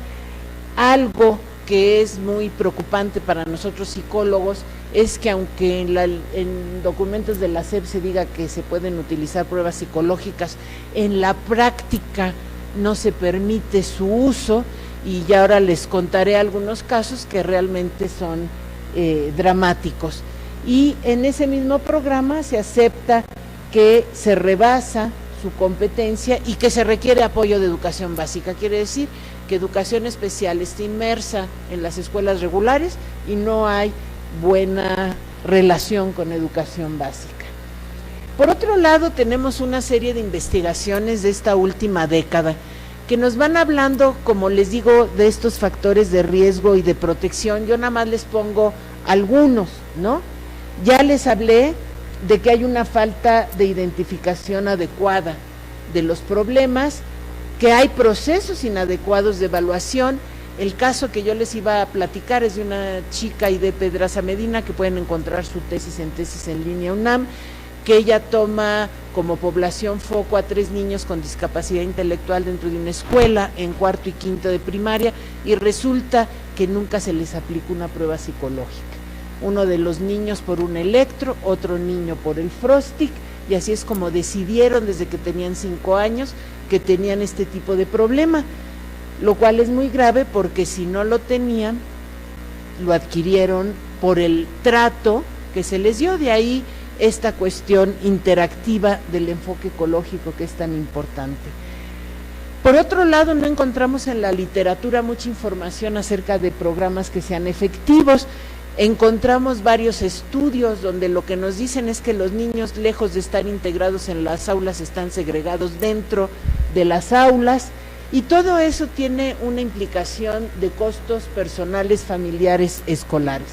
Algo que es muy preocupante para nosotros psicólogos es que aunque en documentos de la SEP se diga que se pueden utilizar pruebas psicológicas, en la práctica no se permite su uso, y ya ahora les contaré algunos casos que realmente son dramáticos. Y en ese mismo programa se acepta que se rebasa su competencia y que se requiere apoyo de educación básica. Quiere decir que educación especial está inmersa en las escuelas regulares y no hay buena relación con educación básica. Por otro lado, tenemos una serie de investigaciones de esta última década que nos van hablando, como les digo, de estos factores de riesgo y de protección. Yo nada más les pongo algunos, ¿no? Ya les hablé de que hay una falta de identificación adecuada de los problemas, que hay procesos inadecuados de evaluación. El caso que yo les iba a platicar es de una chica, Aide Pedraza Medina, que pueden encontrar su tesis en línea UNAM, que ella toma como población foco a 3 niños con discapacidad intelectual dentro de una escuela en cuarto y quinto de primaria, y resulta que nunca se les aplica una prueba psicológica. Uno de los niños por un electro, otro niño por el Frostic, y así es como decidieron desde que tenían 5 años que tenían este tipo de problema, lo cual es muy grave porque si no lo tenían, lo adquirieron por el trato que se les dio. De ahí esta cuestión interactiva del enfoque ecológico que es tan importante. Por otro lado, no encontramos en la literatura mucha información acerca de programas que sean efectivos. Encontramos varios estudios donde lo que nos dicen es que los niños, lejos de estar integrados en las aulas, están segregados dentro de las aulas, Y todo eso tiene una implicación de costos personales, familiares, escolares.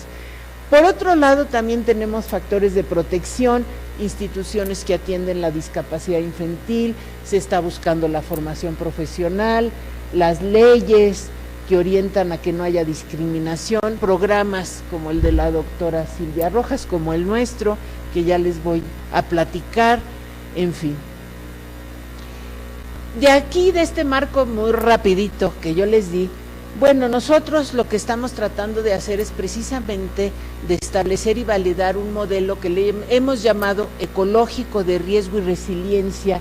Por otro lado, también tenemos factores de protección, instituciones que atienden la discapacidad infantil, se está buscando la formación profesional, las leyes que orientan a que no haya discriminación, programas como el de la doctora Silvia Rojas, como el nuestro, que ya les voy a platicar, en fin. De aquí, de este marco muy rapidito que yo les di, bueno, nosotros lo que estamos tratando de hacer es precisamente de establecer y validar un modelo que le hemos llamado ecológico de riesgo y resiliencia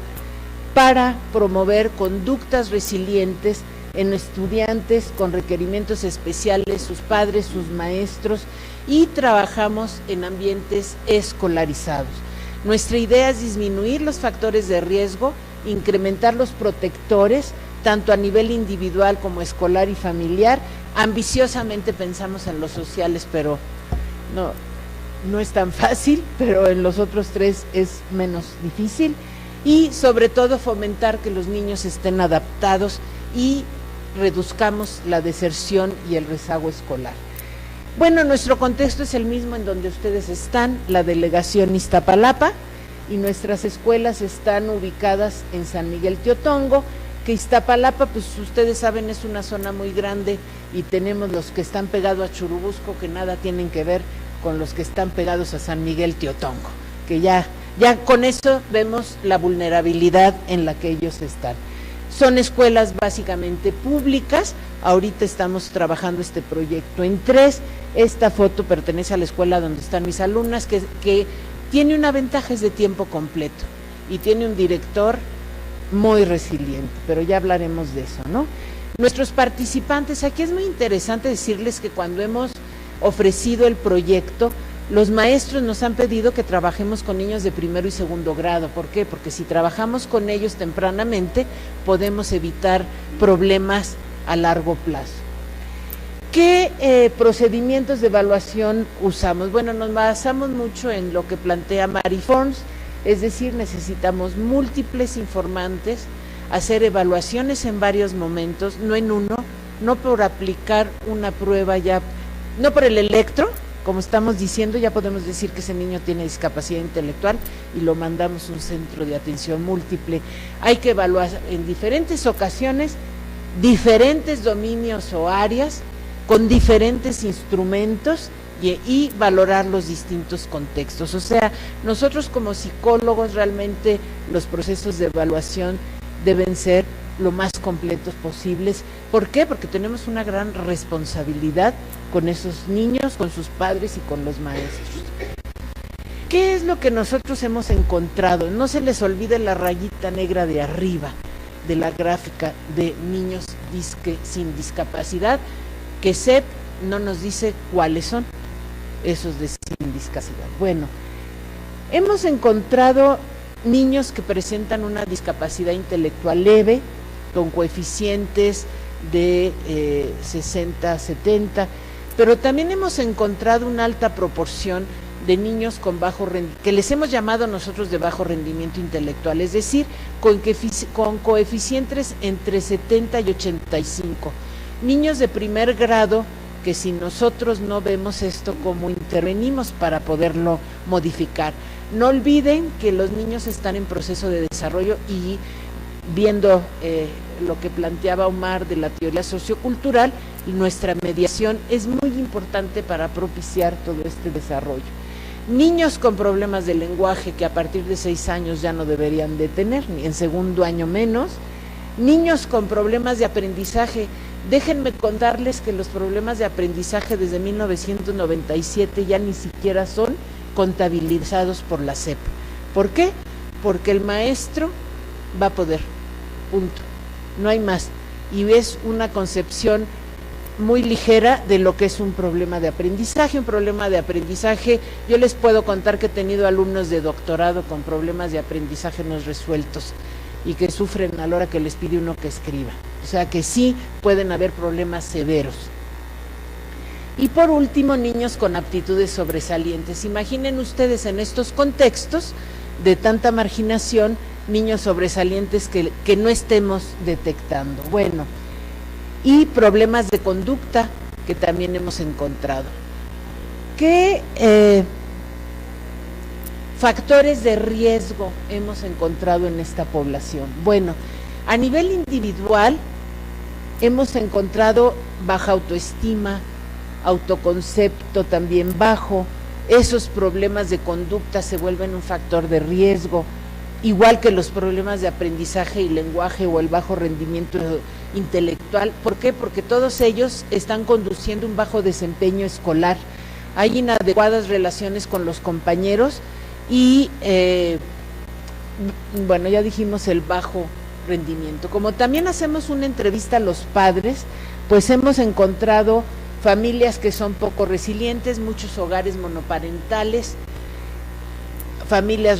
para promover conductas resilientes en estudiantes con requerimientos especiales, sus padres, sus maestros, y trabajamos en ambientes escolarizados. Nuestra idea es disminuir los factores de riesgo, incrementar los protectores, tanto a nivel individual como escolar y familiar. Ambiciosamente pensamos en los sociales, pero no es tan fácil, pero en los otros tres es menos difícil, y sobre todo fomentar que los niños estén adaptados y reduzcamos la deserción y el rezago escolar. Bueno, nuestro contexto es el mismo en donde ustedes están, la delegación Iztapalapa, y nuestras escuelas están ubicadas en San Miguel Teotongo, que Iztapalapa, pues ustedes saben, es una zona muy grande, y tenemos los que están pegados a Churubusco, que nada tienen que ver con los que están pegados a San Miguel Teotongo, que ya con eso vemos la vulnerabilidad en la que ellos están. Son escuelas básicamente públicas. Ahorita estamos trabajando este proyecto en 3. Esta foto pertenece a la escuela donde están mis alumnas, que tiene una ventaja, es de tiempo completo, y tiene un director muy resiliente, pero ya hablaremos de eso, ¿no? Nuestros participantes, aquí es muy interesante decirles que cuando hemos ofrecido el proyecto, los maestros nos han pedido que trabajemos con niños de primero y segundo grado. ¿Por qué? Porque si trabajamos con ellos tempranamente, podemos evitar problemas a largo plazo. ¿Qué procedimientos de evaluación usamos? Bueno, nos basamos mucho en lo que plantea Mary Forms, es decir, necesitamos múltiples informantes, hacer evaluaciones en varios momentos, no en uno, no por aplicar una prueba ya, no por el electro, como estamos diciendo, ya podemos decir que ese niño tiene discapacidad intelectual y lo mandamos a un centro de atención múltiple. Hay que evaluar en diferentes ocasiones, diferentes dominios o áreas, con diferentes instrumentos y valorar los distintos contextos. O sea, nosotros como psicólogos realmente los procesos de evaluación deben ser lo más completos posibles. ¿Por qué? Porque tenemos una gran responsabilidad con esos niños, con sus padres y con los maestros. ¿Qué es lo que nosotros hemos encontrado? No se les olvide la rayita negra de arriba de la gráfica de niños sin discapacidad, que SEP no nos dice cuáles son esos de sin discapacidad. Bueno, hemos encontrado niños que presentan una discapacidad intelectual leve, con coeficientes de 60, 70, pero también hemos encontrado una alta proporción de niños con bajo rendimiento, que les hemos llamado nosotros de bajo rendimiento intelectual, es decir, con coeficientes entre 70 y 85. Niños de primer grado que si nosotros no vemos esto, ¿cómo intervenimos para poderlo modificar? No olviden que los niños están en proceso de desarrollo y viendo lo que planteaba Omar de la teoría sociocultural, nuestra mediación es muy importante para propiciar todo este desarrollo. Niños con problemas de lenguaje que a partir de 6 años ya no deberían de tener, ni en segundo año menos. Niños con problemas de aprendizaje. Déjenme contarles que los problemas de aprendizaje desde 1997 ya ni siquiera son contabilizados por la SEP. ¿Por qué? Porque el maestro va a poder, punto, no hay más, y es una concepción muy ligera de lo que es un problema de aprendizaje. Un problema de aprendizaje, yo les puedo contar que he tenido alumnos de doctorado con problemas de aprendizaje no resueltos y que sufren a la hora que les pide uno que escriba, o sea que sí pueden haber problemas severos. Y por último, niños con aptitudes sobresalientes. Imaginen ustedes en estos contextos de tanta marginación niños sobresalientes que no estemos detectando. Bueno, y problemas de conducta que también hemos encontrado. ¿Qué factores de riesgo hemos encontrado en esta población? Bueno, a nivel individual hemos encontrado baja autoestima, autoconcepto también bajo. Esos problemas de conducta se vuelven un factor de riesgo, igual que los problemas de aprendizaje y lenguaje o el bajo rendimiento intelectual. ¿Por qué? Porque todos ellos están conduciendo un bajo desempeño escolar. Hay inadecuadas relaciones con los compañeros y, bueno, ya dijimos el bajo rendimiento. Como también hacemos una entrevista a los padres, pues hemos encontrado familias que son poco resilientes, muchos hogares monoparentales, familias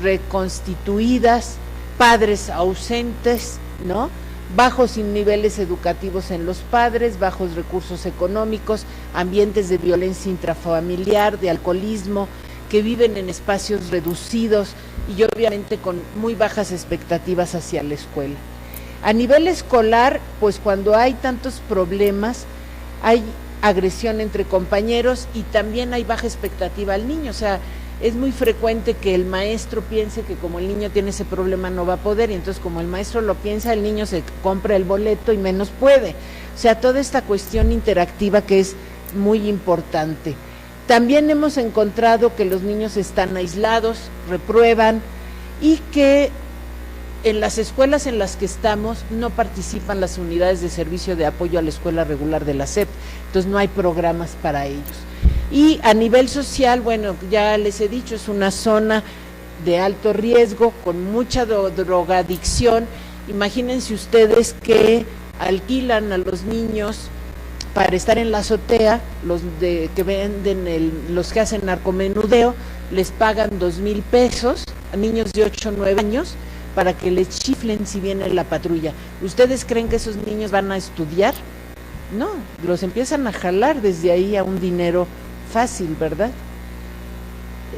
reconstituidas, padres ausentes, ¿no? Bajos niveles educativos en los padres, bajos recursos económicos, ambientes de violencia intrafamiliar, de alcoholismo, que viven en espacios reducidos y obviamente con muy bajas expectativas hacia la escuela. A nivel escolar, pues cuando hay tantos problemas, hay agresión entre compañeros y también hay baja expectativa al niño, o sea, es muy frecuente que el maestro piense que como el niño tiene ese problema no va a poder, y entonces como el maestro lo piensa, el niño se compra el boleto y menos puede. O sea, toda esta cuestión interactiva que es muy importante. También hemos encontrado que los niños están aislados, reprueban, y que en las escuelas en las que estamos no participan las unidades de servicio de apoyo a la escuela regular de la SEP, entonces no hay programas para ellos. Y a nivel social, bueno, ya les he dicho, es una zona de alto riesgo, con mucha drogadicción. Imagínense ustedes que alquilan a los niños para estar en la azotea, los que venden, los que hacen narcomenudeo, les pagan 2,000 pesos a niños de 8 o 9 años para que les chiflen si viene la patrulla. ¿Ustedes creen que esos niños van a estudiar? No, los empiezan a jalar desde ahí a un dinero fácil, ¿verdad?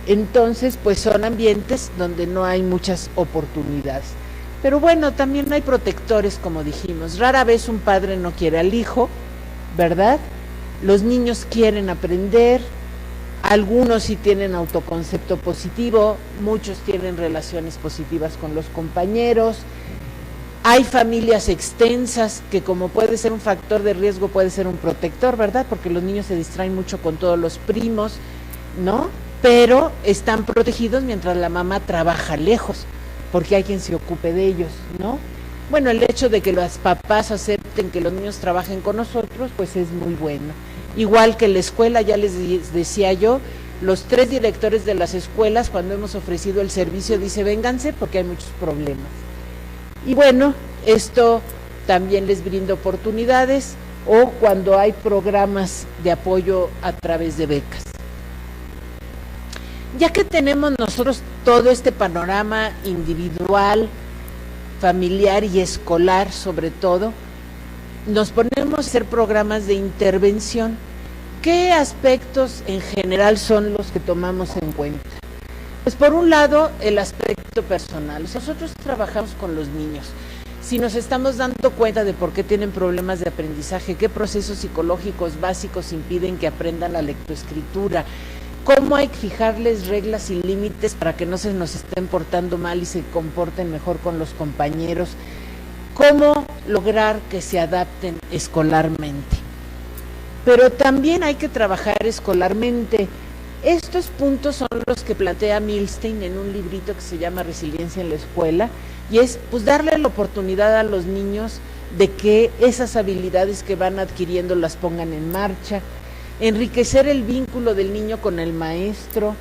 Entonces, pues son ambientes donde no hay muchas oportunidades. Pero bueno, también hay protectores, como dijimos. Rara vez un padre no quiere al hijo, ¿verdad? Los niños quieren aprender, algunos sí tienen autoconcepto positivo, muchos tienen relaciones positivas con los compañeros. Hay familias extensas que, como puede ser un factor de riesgo, puede ser un protector, ¿verdad? Porque los niños se distraen mucho con todos los primos, ¿no? Pero están protegidos mientras la mamá trabaja lejos, porque hay quien se ocupe de ellos, ¿no? Bueno, el hecho de que los papás acepten que los niños trabajen con nosotros, pues es muy bueno. Igual que la escuela, ya les decía yo, los 3 directores de las escuelas, cuando hemos ofrecido el servicio, dice vénganse porque hay muchos problemas. Y bueno, esto también les brinda oportunidades, o cuando hay programas de apoyo a través de becas. Ya que tenemos nosotros todo este panorama individual, familiar y escolar sobre todo, nos ponemos a hacer programas de intervención. ¿Qué aspectos en general son los que tomamos en cuenta? Pues por un lado, el aspecto personal. Nosotros trabajamos con los niños. Si nos estamos dando cuenta de por qué tienen problemas de aprendizaje, qué procesos psicológicos básicos impiden que aprendan la lectoescritura, cómo hay que fijarles reglas y límites para que no se nos estén portando mal y se comporten mejor con los compañeros, cómo lograr que se adapten escolarmente. Pero también hay que trabajar escolarmente. Estos puntos son los que plantea Milstein en un librito que se llama Resiliencia en la Escuela, y es pues darle la oportunidad a los niños de que esas habilidades que van adquiriendo las pongan en marcha, enriquecer el vínculo del niño con el maestro,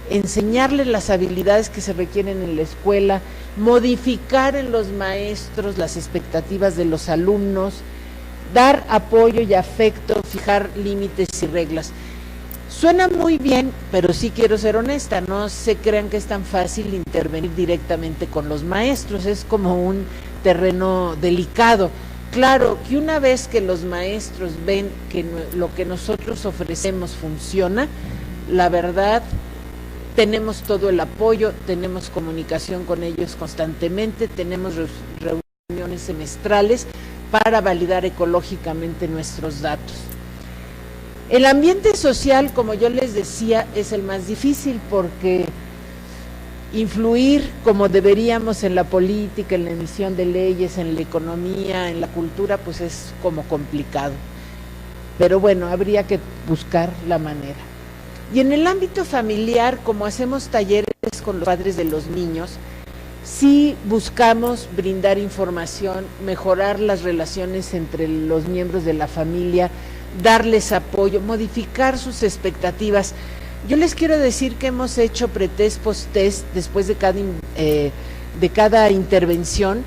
enseñarle las habilidades que se requieren en la escuela, modificar en los maestros las expectativas de los alumnos, dar apoyo y afecto, fijar límites y reglas. Suena muy bien, pero sí quiero ser honesta, no se crean que es tan fácil intervenir directamente con los maestros, es como un terreno delicado. Claro que una vez que los maestros ven que lo que nosotros ofrecemos funciona, la verdad tenemos todo el apoyo, tenemos comunicación con ellos constantemente, tenemos reuniones semestrales para validar ecológicamente nuestros datos. El ambiente social, como yo les decía, es el más difícil porque influir como deberíamos en la política, en la emisión de leyes, en la economía, en la cultura, pues es como complicado. Pero bueno, habría que buscar la manera. Y en el ámbito familiar, como hacemos talleres con los padres de los niños, sí buscamos brindar información, mejorar las relaciones entre los miembros de la familia, darles apoyo, modificar sus expectativas. Yo les quiero decir que hemos hecho pretest, post-test después de cada intervención,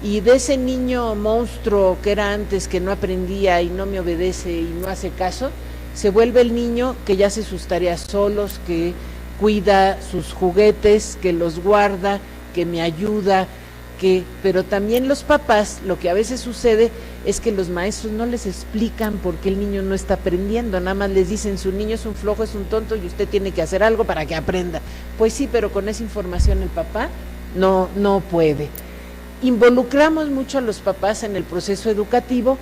y de ese niño monstruo que era antes, que no aprendía y no me obedece y no hace caso, se vuelve el niño que ya hace sus tareas solos, que cuida sus juguetes, que los guarda, que me ayuda, pero también los papás, lo que a veces sucede es que los maestros no les explican por qué el niño no está aprendiendo, nada más les dicen, su niño es un flojo, es un tonto y usted tiene que hacer algo para que aprenda. Pues sí, pero con esa información el papá no puede. Involucramos mucho a los papás en el proceso educativo,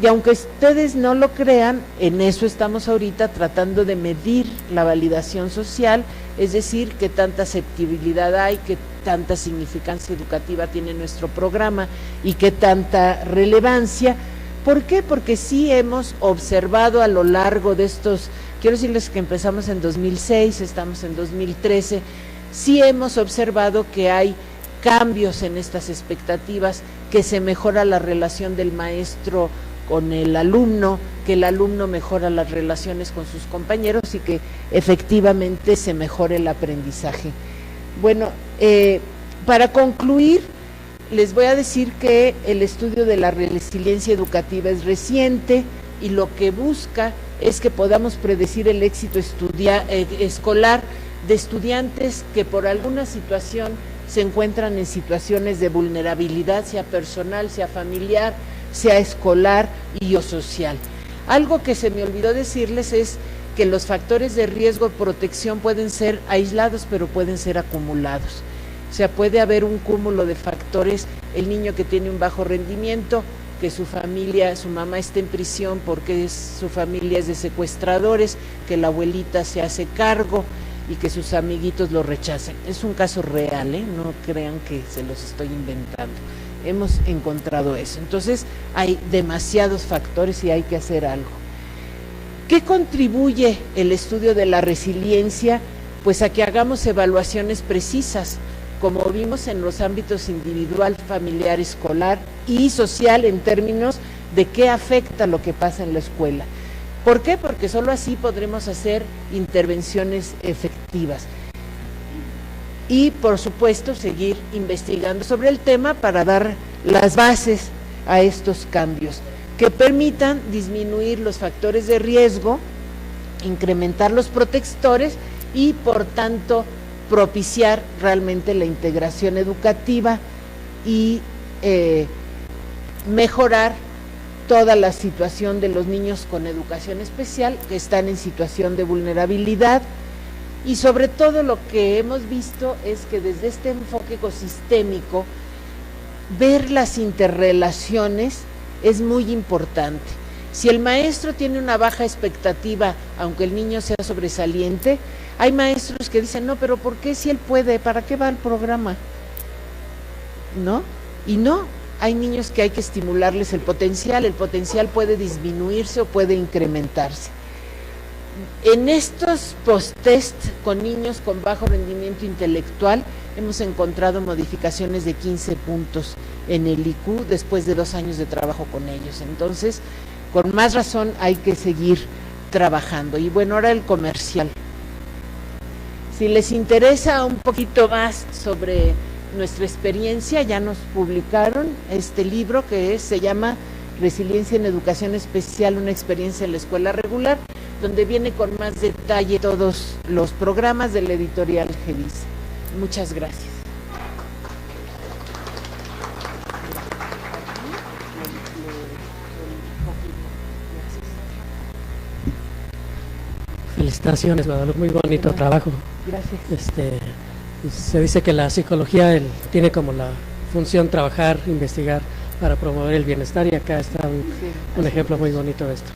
y aunque ustedes no lo crean, en eso estamos ahorita tratando de medir la validación social, es decir, qué tanta aceptabilidad hay, qué tanta significancia educativa tiene nuestro programa y qué tanta relevancia. ¿Por qué? Porque sí hemos observado a lo largo de estos, quiero decirles que empezamos en 2006, estamos en 2013, sí hemos observado que hay cambios en estas expectativas, que se mejora la relación del maestro con el alumno, que el alumno mejora las relaciones con sus compañeros y que efectivamente se mejore el aprendizaje. Bueno, para concluir, les voy a decir que el estudio de la resiliencia educativa es reciente y lo que busca es que podamos predecir el éxito escolar de estudiantes que por alguna situación se encuentran en situaciones de vulnerabilidad, sea personal, sea familiar, sea escolar y o social. Algo que se me olvidó decirles es que los factores de riesgo de protección pueden ser aislados, pero pueden ser acumulados. O sea, puede haber un cúmulo de factores, el niño que tiene un bajo rendimiento, que su familia, su mamá está en prisión porque su familia es de secuestradores, que la abuelita se hace cargo y que sus amiguitos lo rechacen. Es un caso real, no crean que se los estoy inventando. Hemos encontrado eso. Entonces hay demasiados factores y hay que hacer algo. ¿Qué contribuye el estudio de la resiliencia? Pues a que hagamos evaluaciones precisas, como vimos en los ámbitos individual, familiar, escolar y social, en términos de qué afecta lo que pasa en la escuela. ¿Por qué? Porque solo así podremos hacer intervenciones efectivas. Y, por supuesto, seguir investigando sobre el tema para dar las bases a estos cambios que permitan disminuir los factores de riesgo, incrementar los protectores y, por tanto, propiciar realmente la integración educativa y mejorar toda la situación de los niños con educación especial que están en situación de vulnerabilidad. Y sobre todo lo que hemos visto es que desde este enfoque ecosistémico, ver las interrelaciones es muy importante. Si el maestro tiene una baja expectativa, aunque el niño sea sobresaliente, hay maestros que dicen, no, pero ¿por qué si él puede? ¿Para qué va el programa? ¿No? Y no, hay niños que hay que estimularles el potencial puede disminuirse o puede incrementarse. En estos post-test con niños con bajo rendimiento intelectual hemos encontrado modificaciones de 15 puntos en el IQ después de 2 años de trabajo con ellos. Entonces, con más razón hay que seguir trabajando. Y bueno, ahora el comercial. Si les interesa un poquito más sobre nuestra experiencia, ya nos publicaron este libro que se llama Resiliencia en Educación Especial, una experiencia en la escuela regular, donde viene con más detalle todos los programas de la editorial Gevisa. Muchas gracias. Felicitaciones, Guadalupe, muy bonito trabajo. Gracias. Se dice que la psicología tiene como la función trabajar, investigar para promover el bienestar, y acá está un ejemplo muy bonito de esto.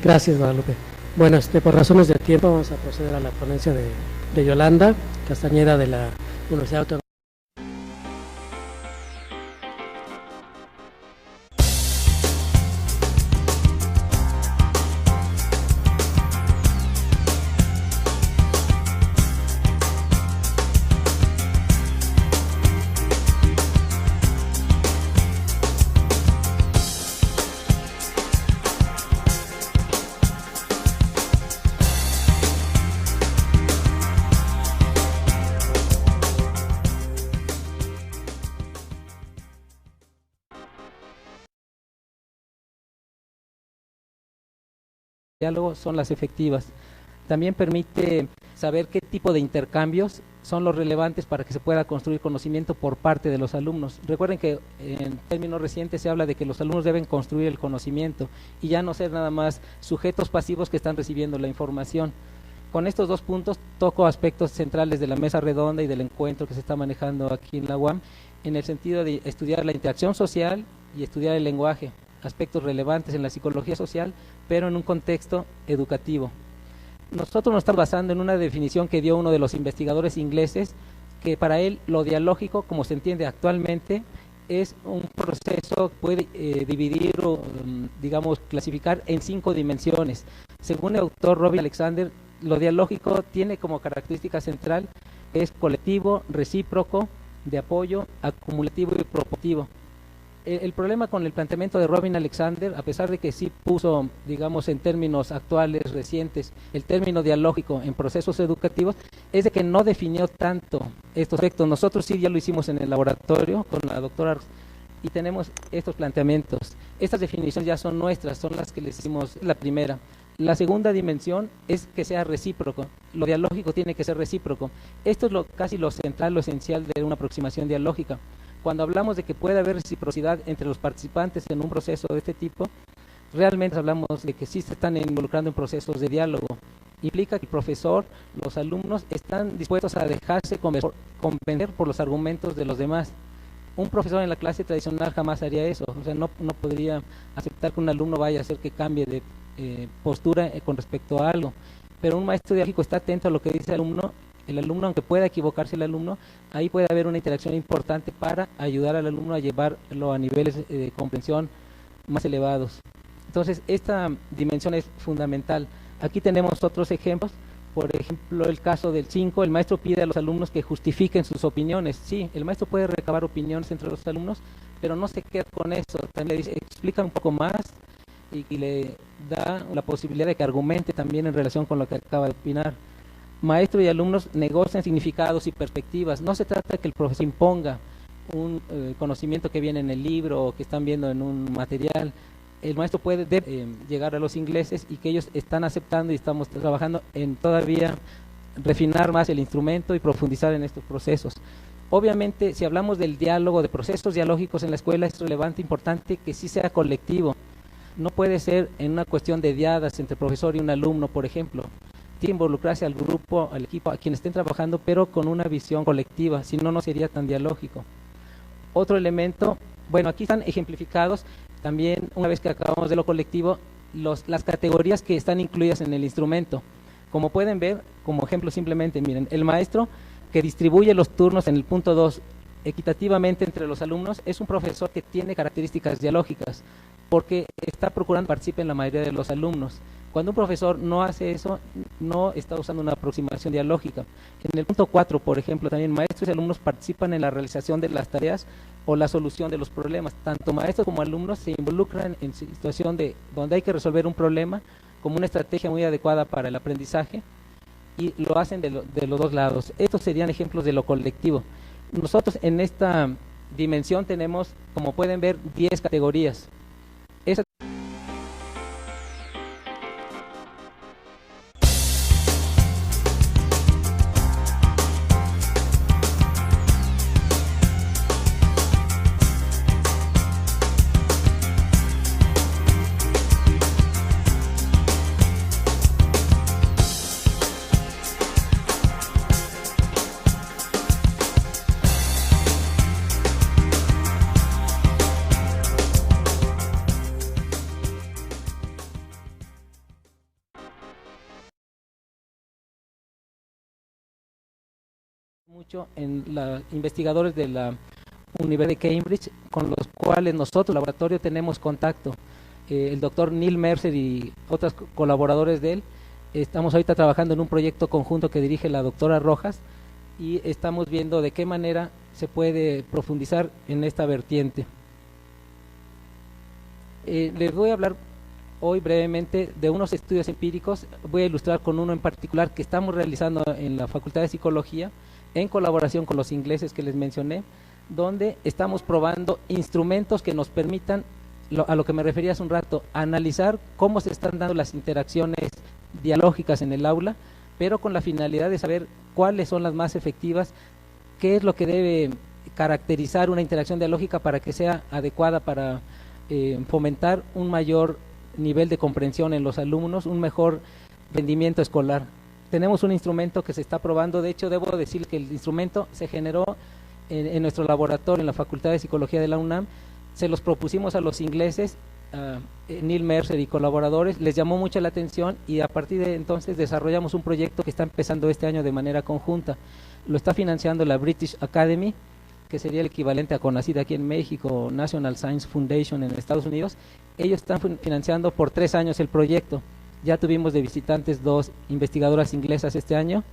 Gracias, Guadalupe. Bueno, por razones de tiempo vamos a proceder a la ponencia de Yolanda Castañeda de la Universidad Autónoma. Diálogo son las efectivas. También permite saber qué tipo de intercambios son los relevantes para que se pueda construir conocimiento por parte de los alumnos. Recuerden que en términos recientes se habla de que los alumnos deben construir el conocimiento y ya no ser nada más sujetos pasivos que están recibiendo la información. Con estos dos puntos toco aspectos centrales de la mesa redonda y del encuentro que se está manejando aquí en la UAM, en el sentido de estudiar la interacción social y estudiar el lenguaje, aspectos relevantes en la psicología social, pero en un contexto educativo. Nosotros nos estamos basando en una definición que dio uno de los investigadores ingleses, que para él lo dialógico, como se entiende actualmente, es un proceso que puede dividir o, digamos, clasificar en 5 dimensiones. Según el autor Robin Alexander, lo dialógico tiene como característica central es colectivo, recíproco, de apoyo, acumulativo y propositivo. El problema con el planteamiento de Robin Alexander, a pesar de que sí puso, digamos, en términos actuales, recientes, el término dialógico en procesos educativos, es de que no definió tanto estos aspectos. Nosotros sí ya lo hicimos en el laboratorio con la doctora y tenemos estos planteamientos. Estas definiciones ya son nuestras, son las que les hicimos la primera. La segunda dimensión es que sea recíproco. Lo dialógico tiene que ser recíproco. Esto es casi lo central, lo esencial de una aproximación dialógica. Cuando hablamos de que puede haber reciprocidad entre los participantes en un proceso de este tipo, realmente hablamos de que sí se están involucrando en procesos de diálogo. Implica que el profesor, los alumnos están dispuestos a dejarse convencer por los argumentos de los demás. Un profesor en la clase tradicional jamás haría eso, o sea, no podría aceptar que un alumno vaya a hacer que cambie de postura con respecto a algo. Pero un maestro dialógico está atento a lo que dice el alumno, aunque pueda equivocarse el alumno, ahí puede haber una interacción importante para ayudar al alumno a llevarlo a niveles de comprensión más elevados. Entonces, esta dimensión es fundamental. Aquí tenemos otros ejemplos. Por ejemplo, el caso del 5, el maestro pide a los alumnos que justifiquen sus opiniones. Sí, el maestro puede recabar opiniones entre los alumnos, pero no se queda con eso. También le dice, explica un poco más y le da la posibilidad de que argumente también en relación con lo que acaba de opinar. Maestro y alumnos negocian significados y perspectivas. No se trata de que el profesor imponga un conocimiento que viene en el libro o que están viendo en un material. El maestro puede llegar a los ingleses y que ellos están aceptando, y estamos trabajando en todavía refinar más el instrumento y profundizar en estos procesos. Obviamente, si hablamos del diálogo, de procesos dialógicos en la escuela, es relevante, importante que sí sea colectivo. No puede ser en una cuestión de diadas entre profesor y un alumno, por ejemplo. Tiene que involucrarse al grupo, al equipo, a quienes estén trabajando, pero con una visión colectiva, si no, no sería tan dialógico. Otro elemento, bueno, aquí están ejemplificados también, una vez que acabamos de lo colectivo, las categorías que están incluidas en el instrumento. Como pueden ver, como ejemplo simplemente, miren, el maestro que distribuye los turnos en el punto 2 equitativamente entre los alumnos es un profesor que tiene características dialógicas, porque está procurando que participen la mayoría de los alumnos. Cuando un profesor no hace eso, no está usando una aproximación dialógica. En el punto 4, por ejemplo, también maestros y alumnos participan en la realización de las tareas o la solución de los problemas. Tanto maestros como alumnos se involucran en situación donde hay que resolver un problema como una estrategia muy adecuada para el aprendizaje, y lo hacen de los dos lados. Estos serían ejemplos de lo colectivo. Nosotros en esta dimensión tenemos, como pueden ver, 10 categorías. Mucho en los investigadores de la Universidad de Cambridge, con los cuales nosotros, laboratorio, tenemos contacto. El doctor Neil Mercer y otros colaboradores de él, estamos ahorita trabajando en un proyecto conjunto que dirige la doctora Rojas y estamos viendo de qué manera se puede profundizar en esta vertiente. Les voy a hablar hoy brevemente de unos estudios empíricos. Voy a ilustrar con uno en particular que estamos realizando en la Facultad de Psicología en colaboración con los ingleses que les mencioné, donde estamos probando instrumentos que nos permitan, a lo que me refería hace un rato, analizar cómo se están dando las interacciones dialógicas en el aula, pero con la finalidad de saber cuáles son las más efectivas, qué es lo que debe caracterizar una interacción dialógica para que sea adecuada para fomentar un mayor nivel de comprensión en los alumnos, un mejor rendimiento escolar. Tenemos un instrumento que se está probando. De hecho, debo decir que el instrumento se generó en nuestro laboratorio en la Facultad de Psicología de la UNAM. Se los propusimos a los ingleses, Neil Mercer y colaboradores, les llamó mucho la atención y a partir de entonces desarrollamos un proyecto que está empezando este año de manera conjunta. Lo está financiando la British Academy, que sería el equivalente a CONACYT aquí en México, National Science Foundation en Estados Unidos. Ellos están financiando por 3 años el proyecto. Ya tuvimos de visitantes 2 investigadoras inglesas este año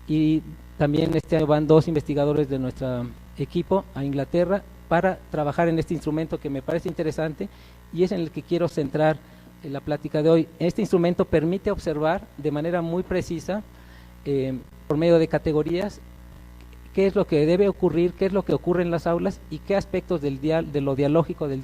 y también este año van 2 investigadores de nuestro equipo a Inglaterra para trabajar en este instrumento que me parece interesante y es en el que quiero centrar la plática de hoy. Este instrumento permite observar de manera muy precisa, por medio de categorías, qué es lo que debe ocurrir, qué es lo que ocurre en las aulas y qué aspectos de lo dialógico, del